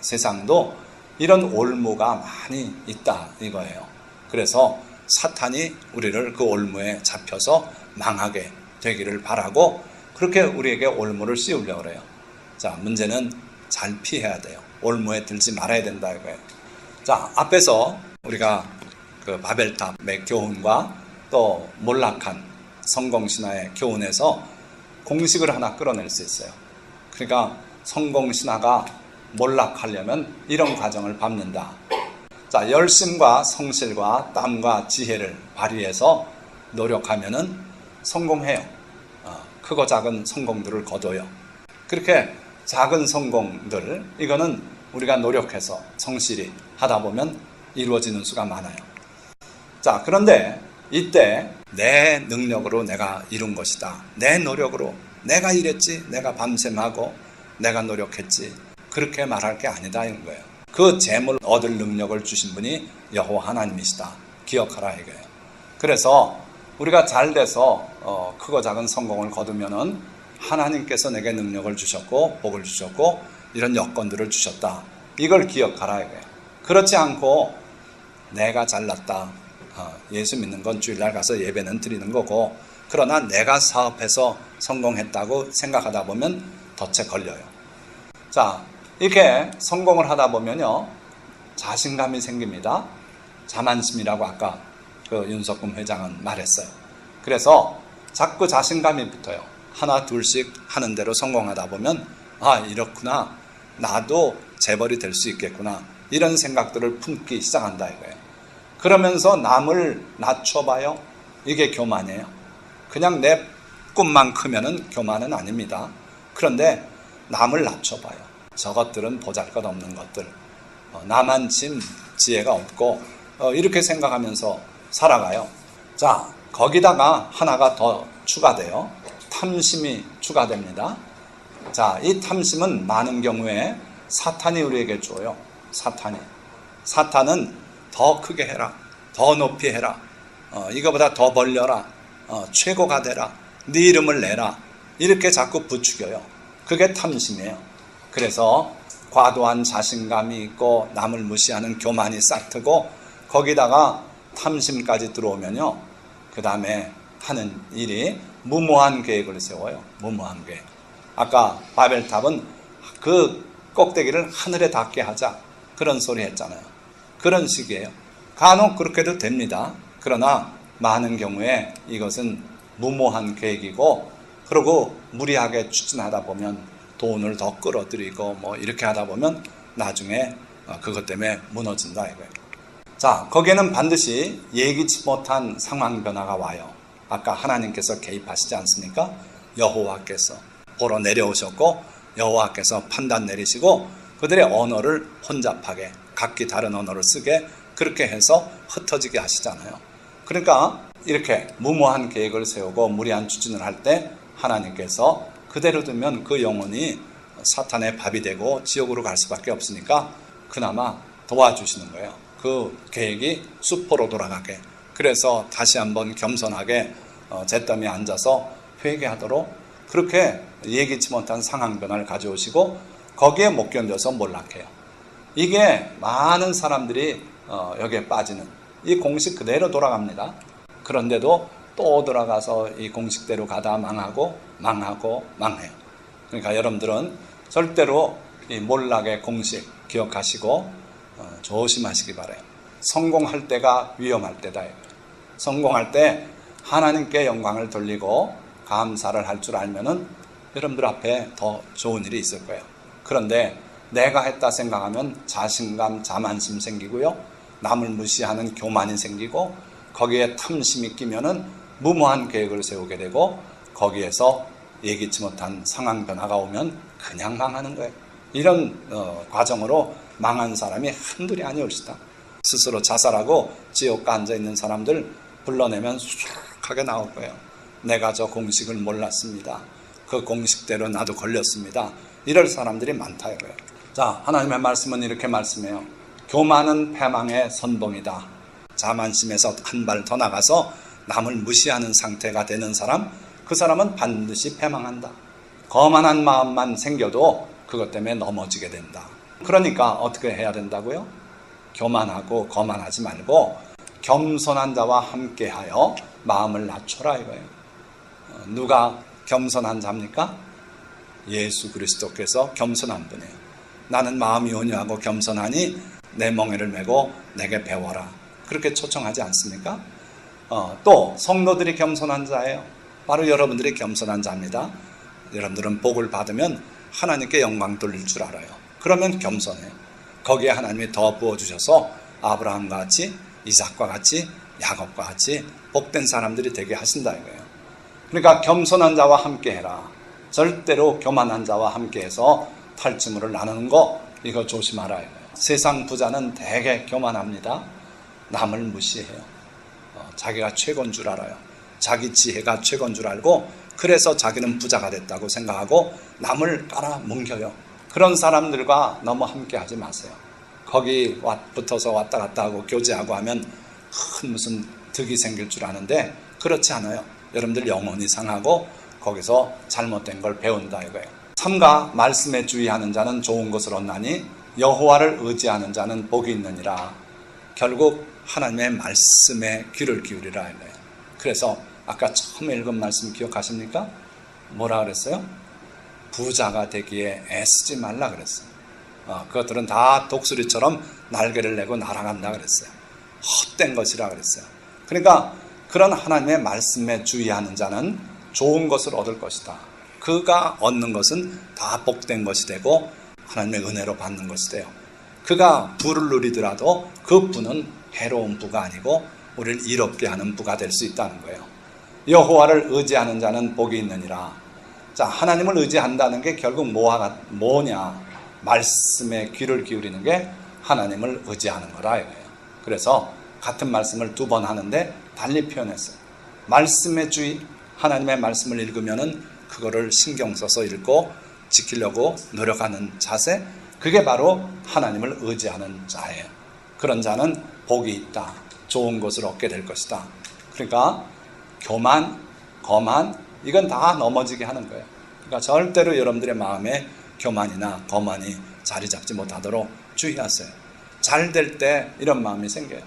Speaker 1: 세상도 이런 올무가 많이 있다 이거예요. 그래서 사탄이 우리를 그 올무에 잡혀서 망하게 되기를 바라고 그렇게 우리에게 올무를 씌우려고 그래요. 자, 문제는 잘 피해야 돼요. 올무에 들지 말아야 된다 이거예요. 자, 앞에서 우리가 그 바벨탑의 교훈과 또 몰락한 성공신화의 교훈에서 공식을 하나 끌어낼 수 있어요. 그러니까 성공신화가 몰락하려면 이런 과정을 밟는다. 자, 열심과 성실과 땀과 지혜를 발휘해서 노력하면은 성공해요. 크고 작은 성공들을 거둬요. 그렇게 작은 성공들, 이거는 우리가 노력해서 성실히 하다 보면 이루어지는 수가 많아요. 자, 그런데 이때 내 능력으로 내가 이룬 것이다. 내 노력으로 내가 일했지, 내가 밤샘하고 내가 노력했지. 그렇게 말할 게 아니다 이런 거예요. 그 재물 얻을 능력을 주신 분이 여호와 하나님이시다. 기억하라 이거예요. 그래서 우리가 잘 돼서 크고 작은 성공을 거두면은 하나님께서 내게 능력을 주셨고 복을 주셨고 이런 여건들을 주셨다. 이걸 기억하라 이거예요. 그렇지 않고 내가 잘났다. 예수 믿는 건 주일날 가서 예배는 드리는 거고 그러나 내가 사업해서 성공했다고 생각하다 보면 덫에 걸려요. 자, 이렇게 성공을 하다 보면요 자신감이 생깁니다. 자만심이라고 아까 그 윤석금 회장은 말했어요. 그래서 자꾸 자신감이 붙어요. 하나 둘씩 하는 대로 성공하다 보면 아, 이렇구나, 나도 재벌이 될 수 있겠구나, 이런 생각들을 품기 시작한다 이거예요. 그러면서 남을 낮춰봐요. 이게 교만이에요. 그냥 내 꿈만 크면은 교만은 아닙니다. 그런데 남을 낮춰봐요. 저것들은 보잘것없는 것들, 나만 지혜가 없고 이렇게 생각하면서 살아가요. 자, 거기다가 하나가 더 추가돼요. 탐심이 추가됩니다. 자, 이 탐심은 많은 경우에 사탄이 우리에게 줘요. 사탄은 더 크게 해라, 더 높이 해라, 이거보다 더 벌려라, 최고가 되라, 네 이름을 내라, 이렇게 자꾸 부추겨요. 그게 탐심이에요. 그래서 과도한 자신감이 있고 남을 무시하는 교만이 싹트고 거기다가 탐심까지 들어오면요, 그 다음에 하는 일이 무모한 계획을 세워요. 무모한 계획. 아까 바벨탑은 그 꼭대기를 하늘에 닿게 하자, 그런 소리 했잖아요. 그런 식이에요. 간혹 그렇게도 됩니다. 그러나 많은 경우에 이것은 무모한 계획이고, 그리고 무리하게 추진하다 보면 돈을 더 끌어들이고 뭐 이렇게 하다 보면 나중에 그것 때문에 무너진다 이거예요. 자, 거기에는 반드시 예기치 못한 상황 변화가 와요. 아까 하나님께서 개입하시지 않습니까? 여호와께서 보러 내려오셨고 여호와께서 판단 내리시고 그들의 언어를 혼잡하게, 각기 다른 언어를 쓰게, 그렇게 해서 흩어지게 하시잖아요. 그러니까 이렇게 무모한 계획을 세우고 무리한 추진을 할 때 하나님께서 그대로 두면 그 영혼이 사탄의 밥이 되고 지옥으로 갈 수밖에 없으니까 그나마 도와주시는 거예요. 그 계획이 수포로 돌아가게. 그래서 다시 한번 겸손하게 잿더미에 앉아서 회개하도록 그렇게 예기치 못한 상황 변화를 가져오시고 거기에 못 견뎌서 몰락해요. 이게 많은 사람들이 여기에 빠지는, 이 공식 그대로 돌아갑니다. 그런데도 또 돌아가서 이 공식대로 가다 망하고 망하고 망해요. 그러니까 여러분들은 절대로 이 몰락의 공식 기억하시고 조심하시기 바라요. 성공할 때가 위험할 때다. 성공할 때 하나님께 영광을 돌리고 감사를 할 줄 알면은 여러분들 앞에 더 좋은 일이 있을 거예요. 그런데 내가 했다 생각하면 자신감, 자만심 생기고요. 남을 무시하는 교만이 생기고 거기에 탐심이 끼면은 무모한 계획을 세우게 되고 거기에서 예기치 못한 상황 변화가 오면 그냥 망하는 거예요. 이런 과정으로 망한 사람이 한둘이 아니올시다. 스스로 자살하고 지옥가 앉아있는 사람들 불러내면 수락하게 나올 거예요. 내가 저 공식을 몰랐습니다. 그 공식대로 나도 걸렸습니다. 이럴 사람들이 많다 이거예요. 자, 하나님의 말씀은 이렇게 말씀해요. 교만은 패망의 선봉이다. 자만심에서 한 발 더 나가서 남을 무시하는 상태가 되는 사람, 그 사람은 반드시 패망한다. 거만한 마음만 생겨도 그것 때문에 넘어지게 된다. 그러니까 어떻게 해야 된다고요? 교만하고 거만하지 말고 겸손한 자와 함께하여 마음을 낮춰라 이거예요. 누가 겸손한 자입니까? 예수 그리스도께서 겸손한 분이에요. 나는 마음이 온유하고 겸손하니 내 멍에를 메고 내게 배워라. 그렇게 초청하지 않습니까? 또 성도들이 겸손한 자예요. 바로 여러분들이 겸손한 자입니다. 여러분들은 복을 받으면 하나님께 영광 돌릴 줄 알아요. 그러면 겸손해요. 거기에 하나님이 더 부어주셔서 아브라함과 같이, 이삭과 같이, 야곱과 같이 복된 사람들이 되게 하신다 이거예요. 그러니까 겸손한 자와 함께해라. 절대로 교만한 자와 함께해서 탈취물을 나누는 거 이거 조심하라 이거예요. 세상 부자는 되게 교만합니다. 남을 무시해요. 자기가 최고인 줄 알아요. 자기 지혜가 최고인 줄 알고 그래서 자기는 부자가 됐다고 생각하고 남을 깔아뭉겨요. 그런 사람들과 너무 함께하지 마세요. 거기 붙어서 왔다 갔다 하고 교제하고 하면 큰 무슨 득이 생길 줄 아는데 그렇지 않아요. 여러분들 영혼이 상하고 거기서 잘못된 걸 배운다 이거예요. 삼가 말씀에 주의하는 자는 좋은 것을 얻나니 여호와를 의지하는 자는 복이 있느니라. 결국 하나님의 말씀에 귀를 기울이라 이거예요. 그래서 아까 처음 읽은 말씀 기억하십니까? 뭐라 그랬어요? 부자가 되기에 애쓰지 말라 그랬어요. 그것들은 다 독수리처럼 날개를 내고 날아간다 그랬어요. 헛된 것이라 그랬어요. 그러니까 그런 하나님의 말씀에 주의하는 자는 좋은 것을 얻을 것이다. 그가 얻는 것은 다 복된 것이 되고 하나님의 은혜로 받는 것이 돼요. 그가 부를 누리더라도 그 부는 해로운 부가 아니고 우리를 이롭게 하는 부가 될 수 있다는 거예요. 여호와를 의지하는 자는 복이 있느니라. 자, 하나님을 의지한다는 게 결국 뭐냐? 말씀에 귀를 기울이는 게 하나님을 의지하는 거라 이거예요. 그래서 같은 말씀을 2번 하는데 달리 표현했어요. 말씀의 주의, 하나님의 말씀을 읽으면은 그거를 신경 써서 읽고 지키려고 노력하는 자세, 그게 바로 하나님을 의지하는 자예요. 그런 자는 복이 있다. 좋은 것을 얻게 될 것이다. 그러니까 교만, 거만 이건 다 넘어지게 하는 거예요. 그러니까 절대로 여러분들의 마음에 교만이나 거만이 자리 잡지 못하도록 주의하세요. 잘 될 때 이런 마음이 생겨요.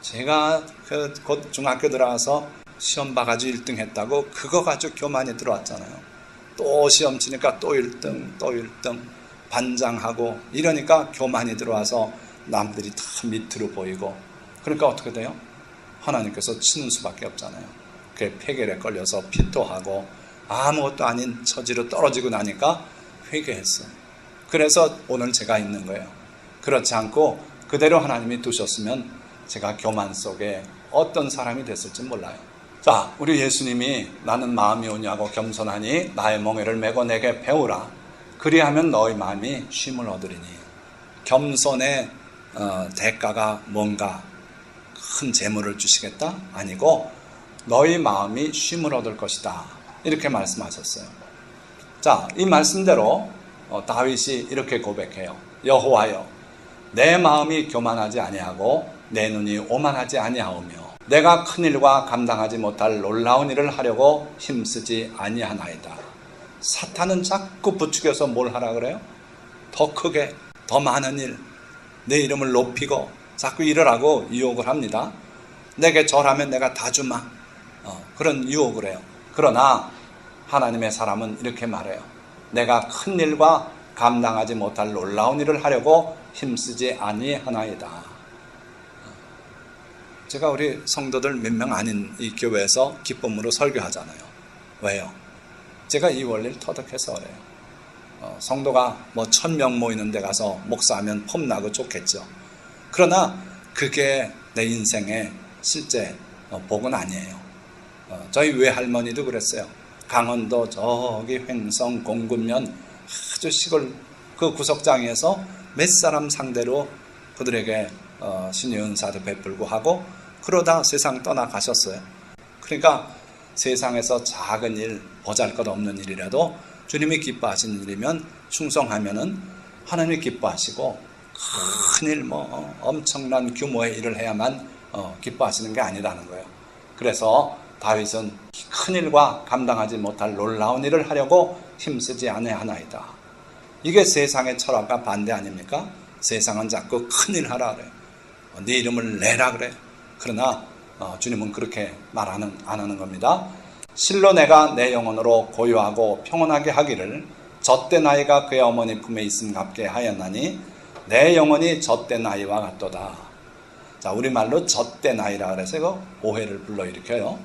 Speaker 1: 제가 곧 중학교 들어가서 시험 봐가지고 1등 했다고 그거 가지고 교만이 들어왔잖아요. 또 시험 치니까 또 1등, 또 1등 반장하고 이러니까 교만이 들어와서 남들이 다 밑으로 보이고 그러니까 어떻게 돼요? 하나님께서 치는 수밖에 없잖아요. 그게 폐결에 걸려서 피토하고 아무것도 아닌 처지로 떨어지고 나니까 회개했어요. 그래서 오늘 제가 있는 거예요. 그렇지 않고 그대로 하나님이 두셨으면 제가 교만 속에 어떤 사람이 됐을지 몰라요. 자, 우리 예수님이 나는 마음이 온유하고 겸손하니 나의 멍에를 메고 내게 배우라. 그리하면 너희 마음이 쉼을 얻으리니. 겸손의 대가가 뭔가 큰 재물을 주시겠다? 아니고 너희 마음이 쉼을 얻을 것이다. 이렇게 말씀하셨어요. 자, 이 말씀대로 다윗이 이렇게 고백해요. 여호와여, 내 마음이 교만하지 아니하고 내 눈이 오만하지 아니하오며 내가 큰 일과 감당하지 못할 놀라운 일을 하려고 힘쓰지 아니하나이다. 사탄은 자꾸 부추겨서 뭘 하라 그래요? 더 크게, 더 많은 일, 내 이름을 높이고 자꾸 이러라고 유혹을 합니다. 내게 절하면 내가 다 주마. 그런 유혹을 해요. 그러나 하나님의 사람은 이렇게 말해요. 내가 큰 일과 감당하지 못할 놀라운 일을 하려고 힘쓰지 아니하나이다. 제가 우리 성도들 몇 명 아닌 이 교회에서 기쁨으로 설교하잖아요. 왜요? 제가 이 원리를 터득해서 그래요. 성도가 뭐 1000명 모이는 데 가서 목사하면 폼나고 좋겠죠. 그러나 그게 내 인생의 실제 복은 아니에요. 저희 외할머니도 그랬어요. 강원도 저기 횡성 공군면 아주 시골 그 구석장에서 몇 사람 상대로 그들에게 신의 은사도 베풀고 하고 그러다 세상 떠나가셨어요. 그러니까 세상에서 작은 일, 보잘것없는 일이라도 주님이 기뻐하시는 일이면 충성하면은 하나님이 기뻐하시고 큰일 엄청난 규모의 일을 해야만 기뻐하시는 게 아니라는 거예요. 그래서 다윗은 큰 일과 감당하지 못할 놀라운 일을 하려고 힘쓰지 아니하나이다. 이게 세상의 철학과 반대 아닙니까? 세상은 자꾸 큰 일 하라 그래. 네 이름을 내라 그래. 그러나 주님은 그렇게 안 하는 겁니다. 실로 내가 내 영혼으로 고요하고 평온하게 하기를 젖된 아이가 그의 어머니 품에 있음갑게 하였나니 내 영혼이 젖된 아이와 같도다. 자, 우리말로 젖된 아이라 그래서 이거 오해를 불러일으켜요.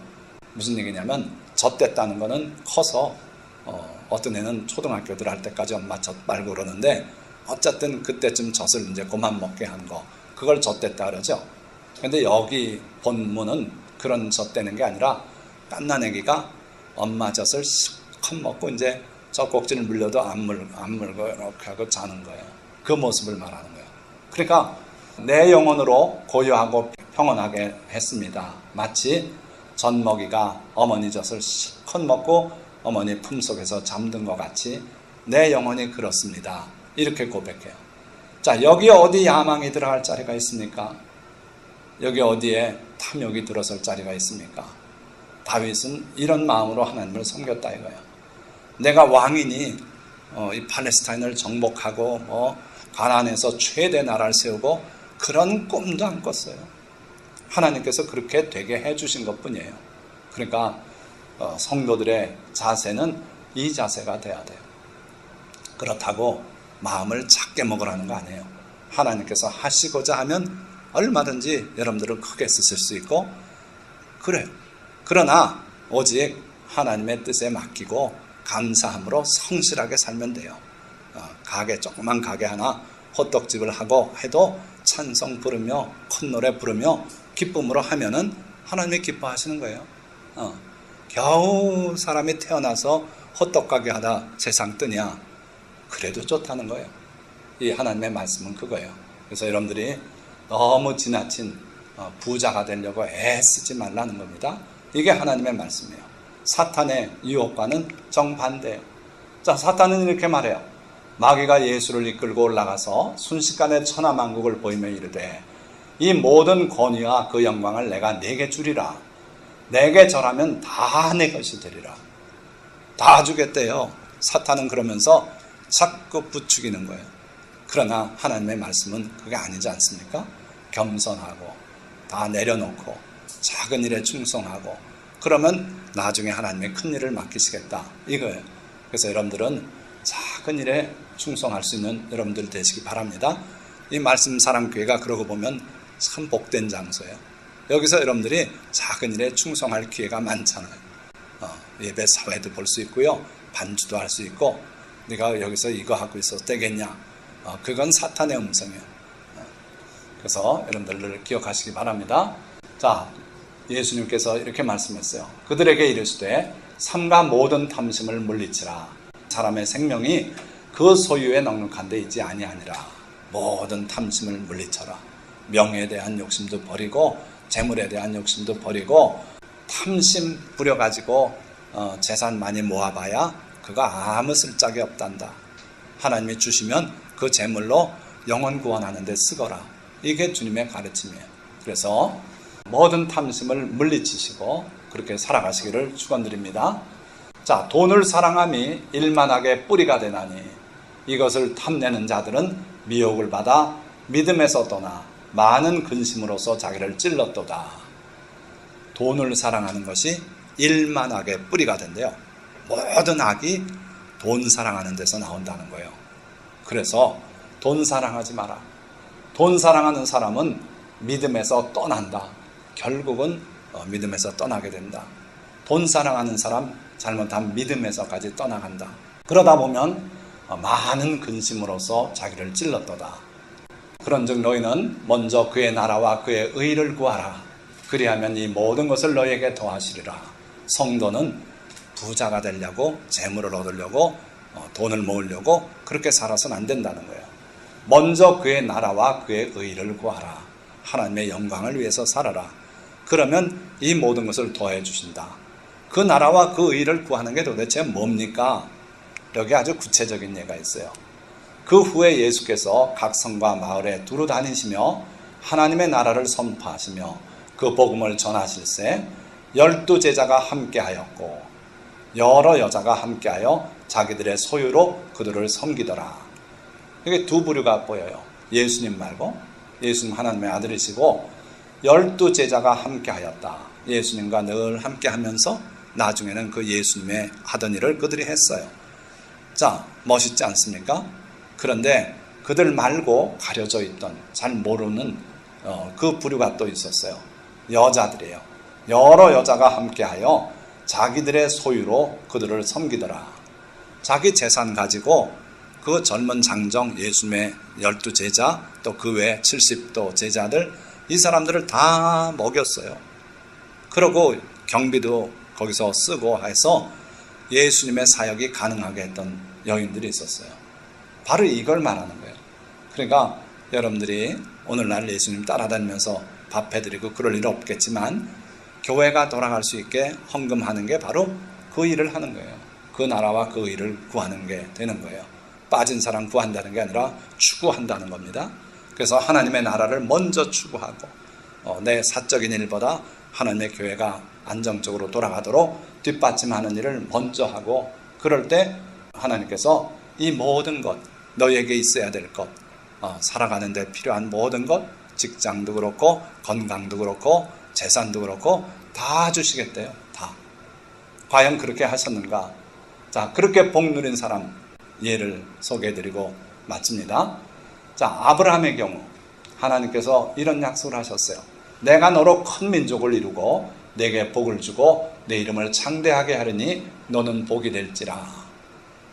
Speaker 1: 무슨 얘기냐면 젖됐다는 거는 커서 어떤 애는 초등학교 들어갈 때까지 엄마 젖 빨고 그러는데 어쨌든 그때쯤 젖을 이제 그만 먹게 한 거, 그걸 젖됐다 그러죠. 근데 여기 본문은 그런 젖되는 게 아니라 갓난 애기가 엄마 젖을 실컷 먹고 이제 젖꼭지를 물려도 안 물고 이렇게 하고 자는 거예요. 그 모습을 말하는 거예요. 그러니까 내 영혼으로 고요하고 평온하게 했습니다. 마치 젖먹이가 어머니 젖을 실컷 먹고 어머니 품속에서 잠든 것 같이 내 영혼이 그렇습니다. 이렇게 고백해요. 자, 여기 어디 야망이 들어갈 자리가 있습니까? 여기 어디에 탐욕이 들어설 자리가 있습니까? 다윗은 이런 마음으로 하나님을 섬겼다 이거예요. 내가 왕이니 이 팔레스타인을 정복하고 가나안에서 최대 나라를 세우고 그런 꿈도 안 꿨어요. 하나님께서 그렇게 되게 해주신 것뿐이에요. 그러니까 성도들의 자세는 이 자세가 돼야 돼요. 그렇다고 마음을 작게 먹으라는 거 아니에요. 하나님께서 하시고자 하면 얼마든지 여러분들은 크게 쓰실 수 있고 그래요. 그러나 오직 하나님의 뜻에 맡기고 감사함으로 성실하게 살면 돼요. 조그만 가게 하나 호떡집을 하고 해도 찬송 부르며 콧노래 부르며 기쁨으로 하면은 하나님이 기뻐하시는 거예요. 겨우 사람이 태어나서 호떡 가게 하다 세상 뜨냐? 그래도 좋다는 거예요. 이 하나님의 말씀은 그거예요. 그래서 여러분들이 너무 지나친 부자가 되려고 애쓰지 말라는 겁니다. 이게 하나님의 말씀이에요. 사탄의 유혹과는 정반대예요. 자, 사탄은 이렇게 말해요. 마귀가 예수를 이끌고 올라가서 순식간에 천하만국을 보이며 이르되 이 모든 권위와 그 영광을 내가 네게 주리라. 내게 절하면 다 내 것이 되리라. 다 주겠대요. 사탄은 그러면서 자꾸 부추기는 거예요. 그러나 하나님의 말씀은 그게 아니지 않습니까? 겸손하고 다 내려놓고 작은 일에 충성하고 그러면 나중에 하나님의 큰 일을 맡기시겠다 이거예요. 그래서 여러분들은 작은 일에 충성할 수 있는 여러분들 되시기 바랍니다. 이 말씀 사랑교회가 그러고 보면 참 복된 장소예요. 여기서 여러분들이 작은 일에 충성할 기회가 많잖아요. 예배 사회도 볼 수 있고요. 반주도 할 수 있고 네가 여기서 이거 하고 있어도 되겠냐. 그건 사탄의 음성이에요. 그래서 여러분들 기억하시기 바랍니다. 자, 예수님께서 이렇게 말씀했어요. 그들에게 이르시되 삼가 모든 탐심을 물리치라. 사람의 생명이 그 소유에 넉넉한 데 있지 아니하니라. 모든 탐심을 물리쳐라. 명예에 대한 욕심도 버리고 재물에 대한 욕심도 버리고 탐심 부려가지고 재산 많이 모아봐야 그거 아무 쓸짝이 없단다. 하나님이 주시면 그 재물로 영혼 구원하는 데 쓰거라. 이게 주님의 가르침이에요. 그래서 모든 탐심을 물리치시고 그렇게 살아가시기를 축원드립니다. 자, 돈을 사랑함이 일만하게 뿌리가 되나니 이것을 탐내는 자들은 미혹을 받아 믿음에서 떠나 많은 근심으로서 자기를 찔렀도다. 돈을 사랑하는 것이 일만하게 뿌리가 된대요. 모든 악이 돈 사랑하는 데서 나온다는 거예요. 그래서 돈 사랑하지 마라. 돈 사랑하는 사람은 믿음에서 떠난다. 결국은 믿음에서 떠나게 된다. 돈 사랑하는 사람 잘못하면 믿음에서까지 떠나간다. 그러다 보면 많은 근심으로서 자기를 찔렀도다. 그런즉 너희는 먼저 그의 나라와 그의 의를 구하라. 그리하면 이 모든 것을 너희에게 더하시리라. 성도는 부자가 되려고, 재물을 얻으려고, 돈을 모으려고 그렇게 살아서는 안 된다는 거예요. 먼저 그의 나라와 그의 의를 구하라. 하나님의 영광을 위해서 살아라. 그러면 이 모든 것을 더해 주신다. 그 나라와 그 의를 구하는 게 도대체 뭡니까? 여기 아주 구체적인 예가 있어요. 그 후에 예수께서 각 성과 마을에 두루 다니시며 하나님의 나라를 선포하시며 그 복음을 전하실세 12 제자가 함께하였고 여러 여자가 함께하여 자기들의 소유로 그들을 섬기더라. 이게 두 부류가 보여요. 예수님 말고, 예수님 하나님의 아들이시고 12 제자가 함께하였다. 예수님과 늘 함께하면서 나중에는 그 예수님의 하던 일을 그들이 했어요. 자, 멋있지 않습니까? 그런데 그들 말고 가려져 있던, 잘 모르는 그 부류가 또 있었어요. 여자들이에요. 여러 여자가 함께하여 자기들의 소유로 그들을 섬기더라. 자기 재산 가지고 그 젊은 장정 예수님의 12 제자, 또 그 외 70도 제자들, 이 사람들을 다 먹였어요. 그러고 경비도 거기서 쓰고 해서 예수님의 사역이 가능하게 했던 여인들이 있었어요. 바로 이걸 말하는 거예요. 그러니까 여러분들이 오늘날 예수님 따라다니면서 밥 해드리고 그럴 일 없겠지만 교회가 돌아갈 수 있게 헌금하는 게 바로 그 일을 하는 거예요. 그 나라와 그 일을 구하는 게 되는 거예요. 빠진 사람 구한다는 게 아니라 추구한다는 겁니다. 그래서 하나님의 나라를 먼저 추구하고 내 사적인 일보다 하나님의 교회가 안정적으로 돌아가도록 뒷받침하는 일을 먼저 하고, 그럴 때 하나님께서 이 모든 것, 너희에게 있어야 될 것, 살아가는 데 필요한 모든 것, 직장도 그렇고 건강도 그렇고 재산도 그렇고 다 주시겠대요. 다. 과연 그렇게 하셨는가? 자, 그렇게 복 누린 사람 예를 소개해드리고 마칩니다. 자, 아브라함의 경우 하나님께서 이런 약속을 하셨어요. 내가 너로 큰 민족을 이루고 내게 복을 주고 내 이름을 창대하게 하리니 너는 복이 될지라.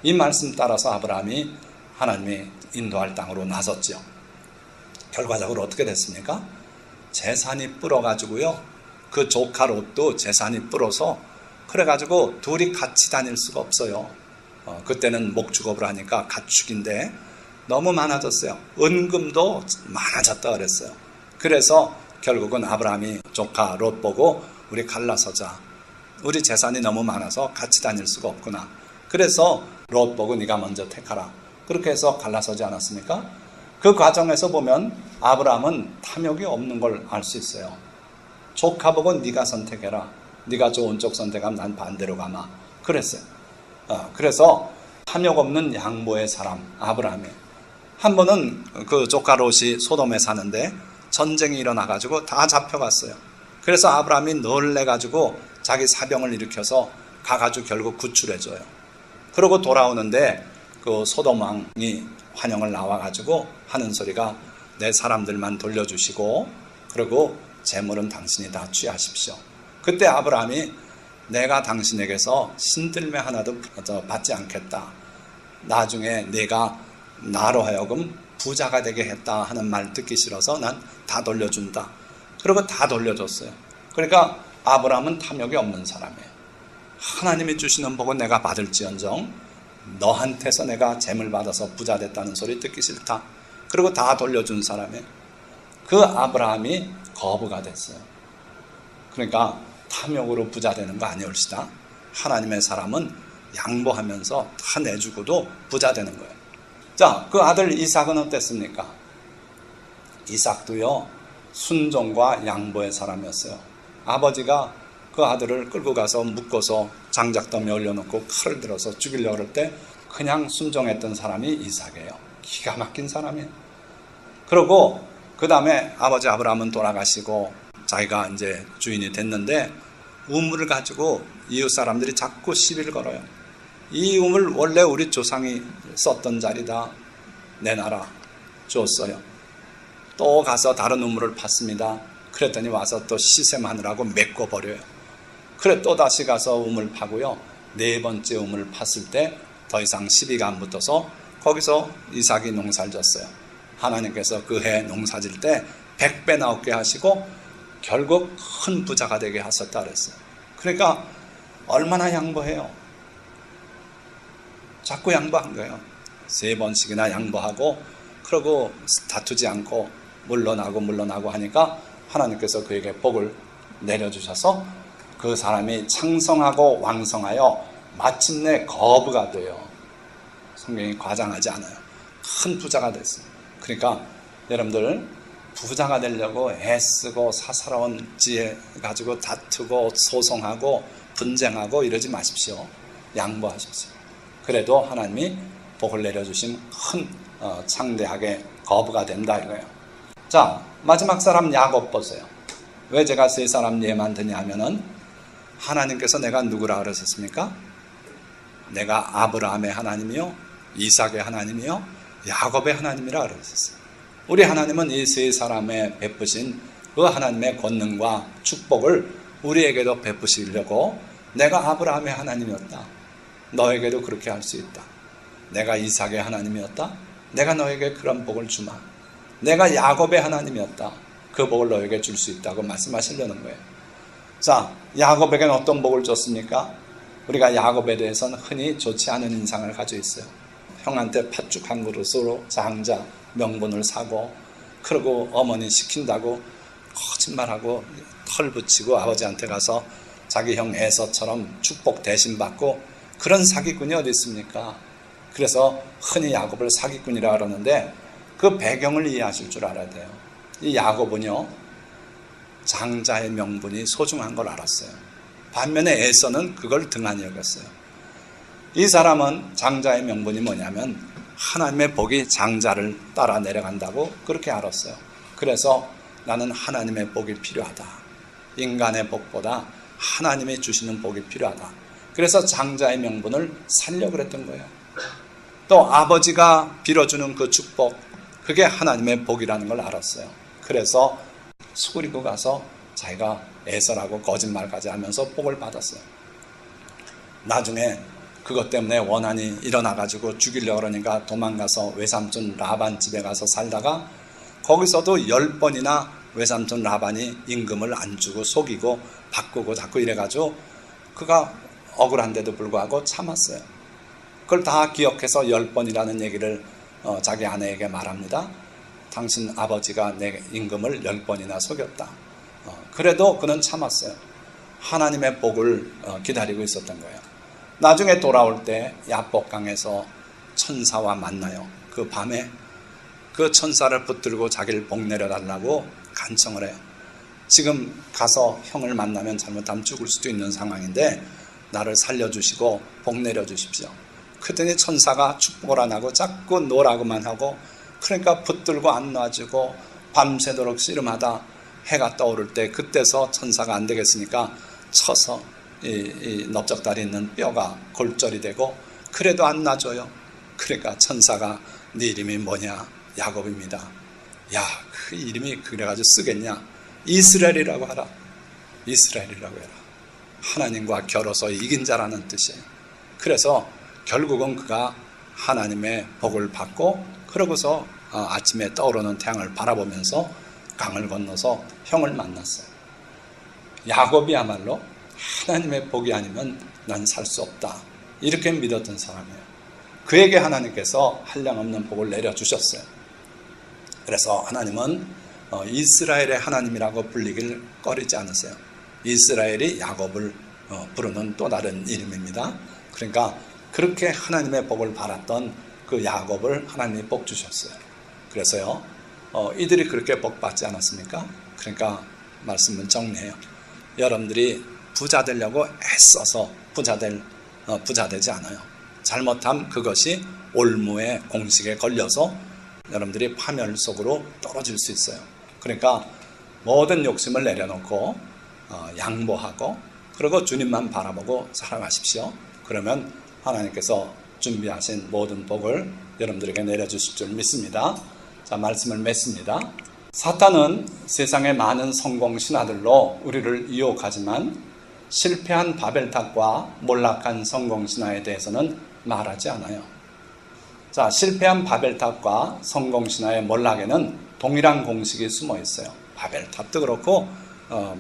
Speaker 1: 이 말씀 따라서 아브라함이 하나님이 인도할 땅으로 나섰죠. 결과적으로 어떻게 됐습니까? 재산이 불어가지고요, 그 조카 롯도 재산이 불어서 그래가지고 둘이 같이 다닐 수가 없어요. 그때는 목축업을 하니까 가축인데 너무 많아졌어요. 은금도 많아졌다 그랬어요. 그래서 결국은 아브라함이 조카 롯 보고 우리 갈라서자. 우리 재산이 너무 많아서 같이 다닐 수가 없구나. 그래서 롯 보고 네가 먼저 택하라. 그렇게 해서 갈라서지 않았습니까? 그 과정에서 보면 아브라함은 탐욕이 없는 걸 알 수 있어요. 조카 보고 네가 선택해라. 네가 좋은 쪽 선택하면 난 반대로 가마. 그랬어요. 그래서 탐욕 없는 양보의 사람 아브라함이. 한 번은 그 조카 롯이 소돔에 사는데 전쟁이 일어나가지고 다 잡혀갔어요. 그래서 아브라함이 놀래가지고 자기 사병을 일으켜서 가가지고 결국 구출해줘요. 그러고 돌아오는데 그 소돔 왕이 환영을 나와가지고 하는 소리가 내 사람들만 돌려주시고 그리고 재물은 당신이 다 취하십시오. 그때 아브라함이 내가 당신에게서 신들매 하나도 받지 않겠다. 나중에 내가 나로 하여금 부자가 되게 했다 하는 말 듣기 싫어서 난 다 돌려준다. 그리고 다 돌려줬어요. 그러니까 아브라함은 탐욕이 없는 사람이에요. 하나님이 주시는 복은 내가 받을지언정 너한테서 내가 재물 받아서 부자 됐다는 소리 듣기 싫다. 그리고 다 돌려준 사람이에요. 그 아브라함이 거부가 됐어요. 그러니까 탐욕으로 부자 되는 거 아니올시다. 하나님의 사람은 양보하면서 다 내주고도 부자 되는 거예요. 자, 그 아들 이삭은 어땠습니까? 이삭도요, 순종과 양보의 사람이었어요. 아버지가 그 아들을 끌고 가서 묶어서 장작더미에 올려놓고 칼을 들어서 죽이려고 할 때 그냥 순종했던 사람이 이삭이에요. 기가 막힌 사람이에요. 그리고 그 다음에 아버지 아브라함은 돌아가시고 자기가 이제 주인이 됐는데 우물을 가지고 이웃 사람들이 자꾸 시비를 걸어요. 이 우물 원래 우리 조상이 썼던 자리다. 내놔라. 줬어요. 또 가서 다른 우물을 팠습니다. 그랬더니 와서 또 시샘하느라고 메꿔버려요. 그래 또 다시 가서 우물 파고요. 네 번째 우물을 팠을 때 더 이상 시비가 안 붙어서 거기서 이삭이 농사를 졌어요. 하나님께서 그 해 농사질 때 100배 나오게 하시고 결국 큰 부자가 되게 하셨다 그랬어요. 그러니까 얼마나 양보해요. 자꾸 양보한 거예요. 3번씩이나 양보하고 그러고 다투지 않고 물러나고 하니까 하나님께서 그에게 복을 내려주셔서 그 사람이 창성하고 왕성하여 마침내 거부가 돼요. 성경이 과장하지 않아요. 큰 부자가 됐어요. 그러니까 여러분들 부자가 되려고 애쓰고 사사로운 지혜 가지고 다투고 소송하고 분쟁하고 이러지 마십시오. 양보하십시오. 그래도 하나님이 복을 내려주신 큰 창대하게 거부가 된다 이거예요. 자, 마지막 사람 야곱 보세요. 왜 제가 세 사람 예 만드냐 하면은 하나님께서 내가 누구라 그러셨습니까? 내가 아브라함의 하나님이요, 이삭의 하나님이요, 야곱의 하나님이라 그러셨어요. 우리 하나님은 이 세 사람에 베푸신 그 하나님의 권능과 축복을 우리에게도 베푸시려고 내가 아브라함의 하나님이었다. 너에게도 그렇게 할 수 있다. 내가 이삭의 하나님이었다. 내가 너에게 그런 복을 주마. 내가 야곱의 하나님이었다. 그 복을 너에게 줄 수 있다고 말씀하시려는 거예요. 자, 야곱에게는 어떤 복을 줬습니까? 우리가 야곱에 대해서는 흔히 좋지 않은 인상을 가지고 있어요. 형한테 팥죽 한 그릇으로 장자 명분을 사고, 그러고 어머니 시킨다고 거짓말하고 털 붙이고 아버지한테 가서 자기 형 에서처럼 축복 대신 받고, 그런 사기꾼이 어디 있습니까? 그래서 흔히 야곱을 사기꾼이라 그러는데 그 배경을 이해하실 줄 알아야 돼요. 이 야곱은요, 장자의 명분이 소중한 걸 알았어요. 반면에 에서는 그걸 등한히 여겼어요. 이 사람은 장자의 명분이 뭐냐면 하나님의 복이 장자를 따라 내려간다고 그렇게 알았어요. 그래서 나는 하나님의 복이 필요하다. 인간의 복보다 하나님이 주시는 복이 필요하다. 그래서 장자의 명분을 살려고 그랬던 거예요. 또 아버지가 빌어주는 그 축복, 그게 하나님의 복이라는 걸 알았어요. 그래서 수그리고 가서 자기가 에서라고 거짓말까지 하면서 복을 받았어요. 나중에 그것 때문에 원한이 일어나가지고 죽이려고 그러니까 도망가서 외삼촌 라반 집에 가서 살다가 거기서도 10번이나 외삼촌 라반이 임금을 안 주고 속이고 바꾸고 자꾸 이래가지고 그가 억울한데도 불구하고 참았어요. 그걸 다 기억해서 10번이라는 얘기를 자기 아내에게 말합니다. 당신 아버지가 내 임금을 10번이나 속였다. 그래도 그는 참았어요. 하나님의 복을 기다리고 있었던 거예요. 나중에 돌아올 때 야복강에서 천사와 만나요. 그 밤에 그 천사를 붙들고 자기를 복 내려달라고 간청을 해요. 지금 가서 형을 만나면 잘못하면 죽을 수도 있는 상황인데 나를 살려주시고 복 내려주십시오. 그랬더니 천사가 축복을 안 하고 자꾸 노라고만 하고, 그러니까 붙들고 안 놔주고 밤새도록 씨름하다 해가 떠오를 때 그때서 천사가 안 되겠으니까 쳐서 이 넓적다리 있는 뼈가 골절이 되고, 그래도 안 놔줘요. 그러니까 천사가 네 이름이 뭐냐? 야곱입니다. 야, 그 이름이 그래가지고 쓰겠냐? 이스라엘이라고 하라. 이스라엘이라고 해라. 하나님과 겨뤄서 이긴 자라는 뜻이에요. 그래서 결국은 그가 하나님의 복을 받고, 그러고서 아침에 떠오르는 태양을 바라보면서 강을 건너서 형을 만났어요. 야곱이야말로 하나님의 복이 아니면 난 살 수 없다, 이렇게 믿었던 사람이에요. 그에게 하나님께서 한량없는 복을 내려주셨어요. 그래서 하나님은 이스라엘의 하나님이라고 불리길 꺼리지 않으세요. 이스라엘이 야곱을 부르는 또 다른 이름입니다. 그러니까 그렇게 하나님의 복을 받았던 그 야곱을 하나님이 복 주셨어요. 그래서요, 이들이 그렇게 복 받지 않았습니까? 그러니까 말씀을 정리해요. 여러분들이 부자 되려고 애써서 부자 되지 않아요. 잘못하면 그것이 올무의 공식에 걸려서 여러분들이 파멸 속으로 떨어질 수 있어요. 그러니까 모든 욕심을 내려놓고 양보하고, 그리고 주님만 바라보고 살아가십시오. 그러면 하나님께서 준비하신 모든 복을 여러분들에게 내려주실 줄 믿습니다. 자, 말씀을 맺습니다. 사탄은 세상의 많은 성공 신화들로 우리를 유혹하지만 실패한 바벨탑과 몰락한 성공 신화에 대해서는 말하지 않아요. 자, 실패한 바벨탑과 성공 신화의 몰락에는 동일한 공식이 숨어 있어요. 바벨탑도 그렇고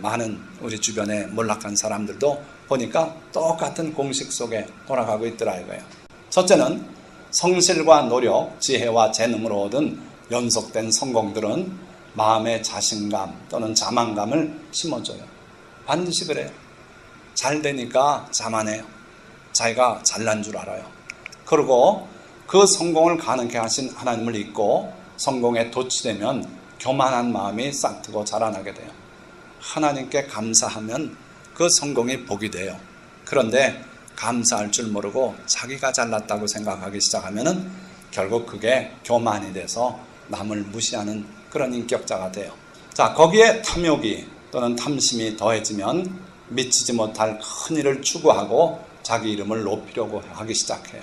Speaker 1: 많은 우리 주변에 몰락한 사람들도 보니까 똑같은 공식 속에 돌아가고 있더라 이거예요. 첫째는 성실과 노력, 지혜와 재능으로 얻은 연속된 성공들은 마음의 자신감 또는 자만감을 심어줘요. 반드시 그래요. 잘 되니까 자만해요. 자기가 잘난 줄 알아요. 그리고 그 성공을 가능케 하신 하나님을 잊고 성공에 도취되면 교만한 마음이 싹트고 자라나게 돼요. 하나님께 감사하면 그 성공이 복이 돼요. 그런데 감사할 줄 모르고 자기가 잘났다고 생각하기 시작하면 결국 그게 교만이 돼서 남을 무시하는 그런 인격자가 돼요. 자, 거기에 탐욕이 또는 탐심이 더해지면 미치지 못할 큰 일을 추구하고 자기 이름을 높이려고 하기 시작해요.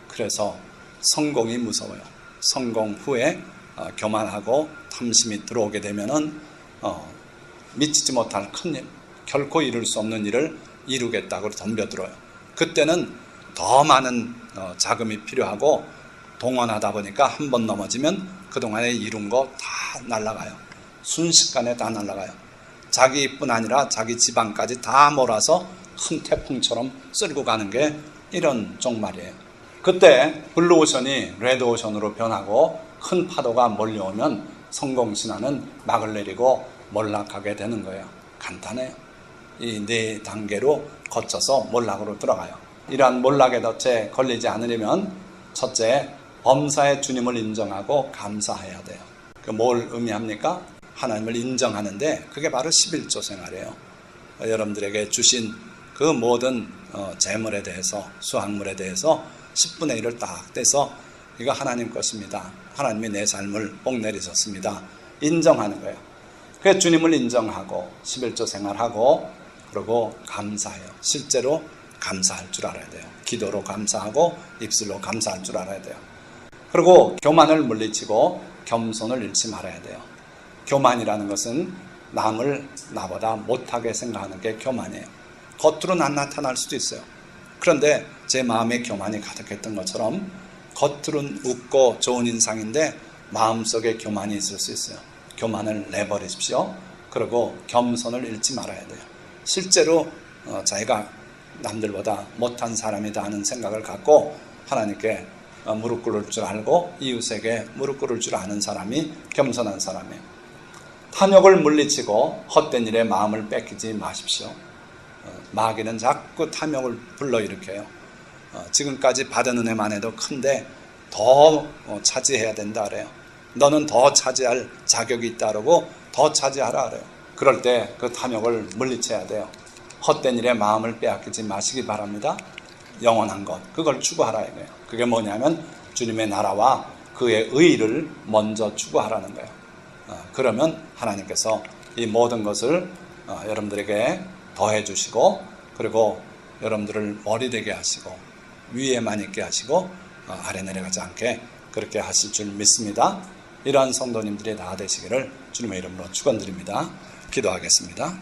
Speaker 1: 그래서 성공이 무서워요. 성공 후에 교만하고 탐심이 들어오게 되면은 미치지 못할 큰 일, 결코 이룰 수 없는 일을 이루겠다고 덤벼들어요. 그때는 더 많은 자금이 필요하고 동원하다 보니까 한 번 넘어지면 그동안에 이룬 거 다 날아가요. 순식간에 다 날아가요. 자기뿐 아니라 자기 집안까지 다 몰아서 큰 태풍처럼 쓸고 가는 게 이런 종말이에요. 그때 블루오션이 레드오션으로 변하고 큰 파도가 몰려오면 성공신화는 막을 내리고 몰락하게 되는 거예요. 간단해요. 이 네 단계로 거쳐서 몰락으로 들어가요. 이러한 몰락의 덫에 걸리지 않으려면 첫째, 범사의 주님을 인정하고 감사해야 돼요. 그 뭘 의미합니까? 하나님을 인정하는데 그게 바로 11조 생활이에요. 여러분들에게 주신 그 모든 재물에 대해서, 수확물에 대해서 10분의 1을 딱 떼서 이거 하나님 것입니다. 하나님이 내 삶을 복 내리셨습니다. 인정하는 거예요. 그래서 주님을 인정하고 11조 생활하고 그리고 감사해요. 실제로 감사할 줄 알아야 돼요. 기도로 감사하고 입술로 감사할 줄 알아야 돼요. 그리고 교만을 물리치고 겸손을 잃지 말아야 돼요. 교만이라는 것은 남을 나보다 못하게 생각하는 게 교만이에요. 겉으로는 안 나타날 수도 있어요. 그런데 제 마음에 교만이 가득했던 것처럼 겉으로는 웃고 좋은 인상인데 마음속에 교만이 있을 수 있어요. 교만을 내버리십시오. 그리고 겸손을 잃지 말아야 돼요. 실제로 자기가 남들보다 못한 사람이다 하는 생각을 갖고 하나님께 무릎 꿇을 줄 알고 이웃에게 무릎 꿇을 줄 아는 사람이 겸손한 사람이에요. 탐욕을 물리치고 헛된 일에 마음을 뺏기지 마십시오. 마귀는 자꾸 탐욕을 불러일으켜요. 지금까지 받은 은혜만 해도 큰데 더 차지해야 된다 그래요. 너는 더 차지할 자격이 있다 그러고 더 차지하라 그래요. 그럴 때 그 탐욕을 물리쳐야 돼요. 헛된 일에 마음을 빼앗기지 마시기 바랍니다. 영원한 것, 그걸 추구하라 이거예요. 그게 뭐냐면 주님의 나라와 그의 의를 먼저 추구하라는 거예요. 그러면 하나님께서 이 모든 것을 여러분들에게 더해 주시고 그리고 여러분들을 머리 되게 하시고 위에만 있게 하시고 아래 내려가지 않게 그렇게 하실 줄 믿습니다. 이러한 성도님들이 다 되시기를 주님의 이름으로 축원드립니다. 기도하겠습니다.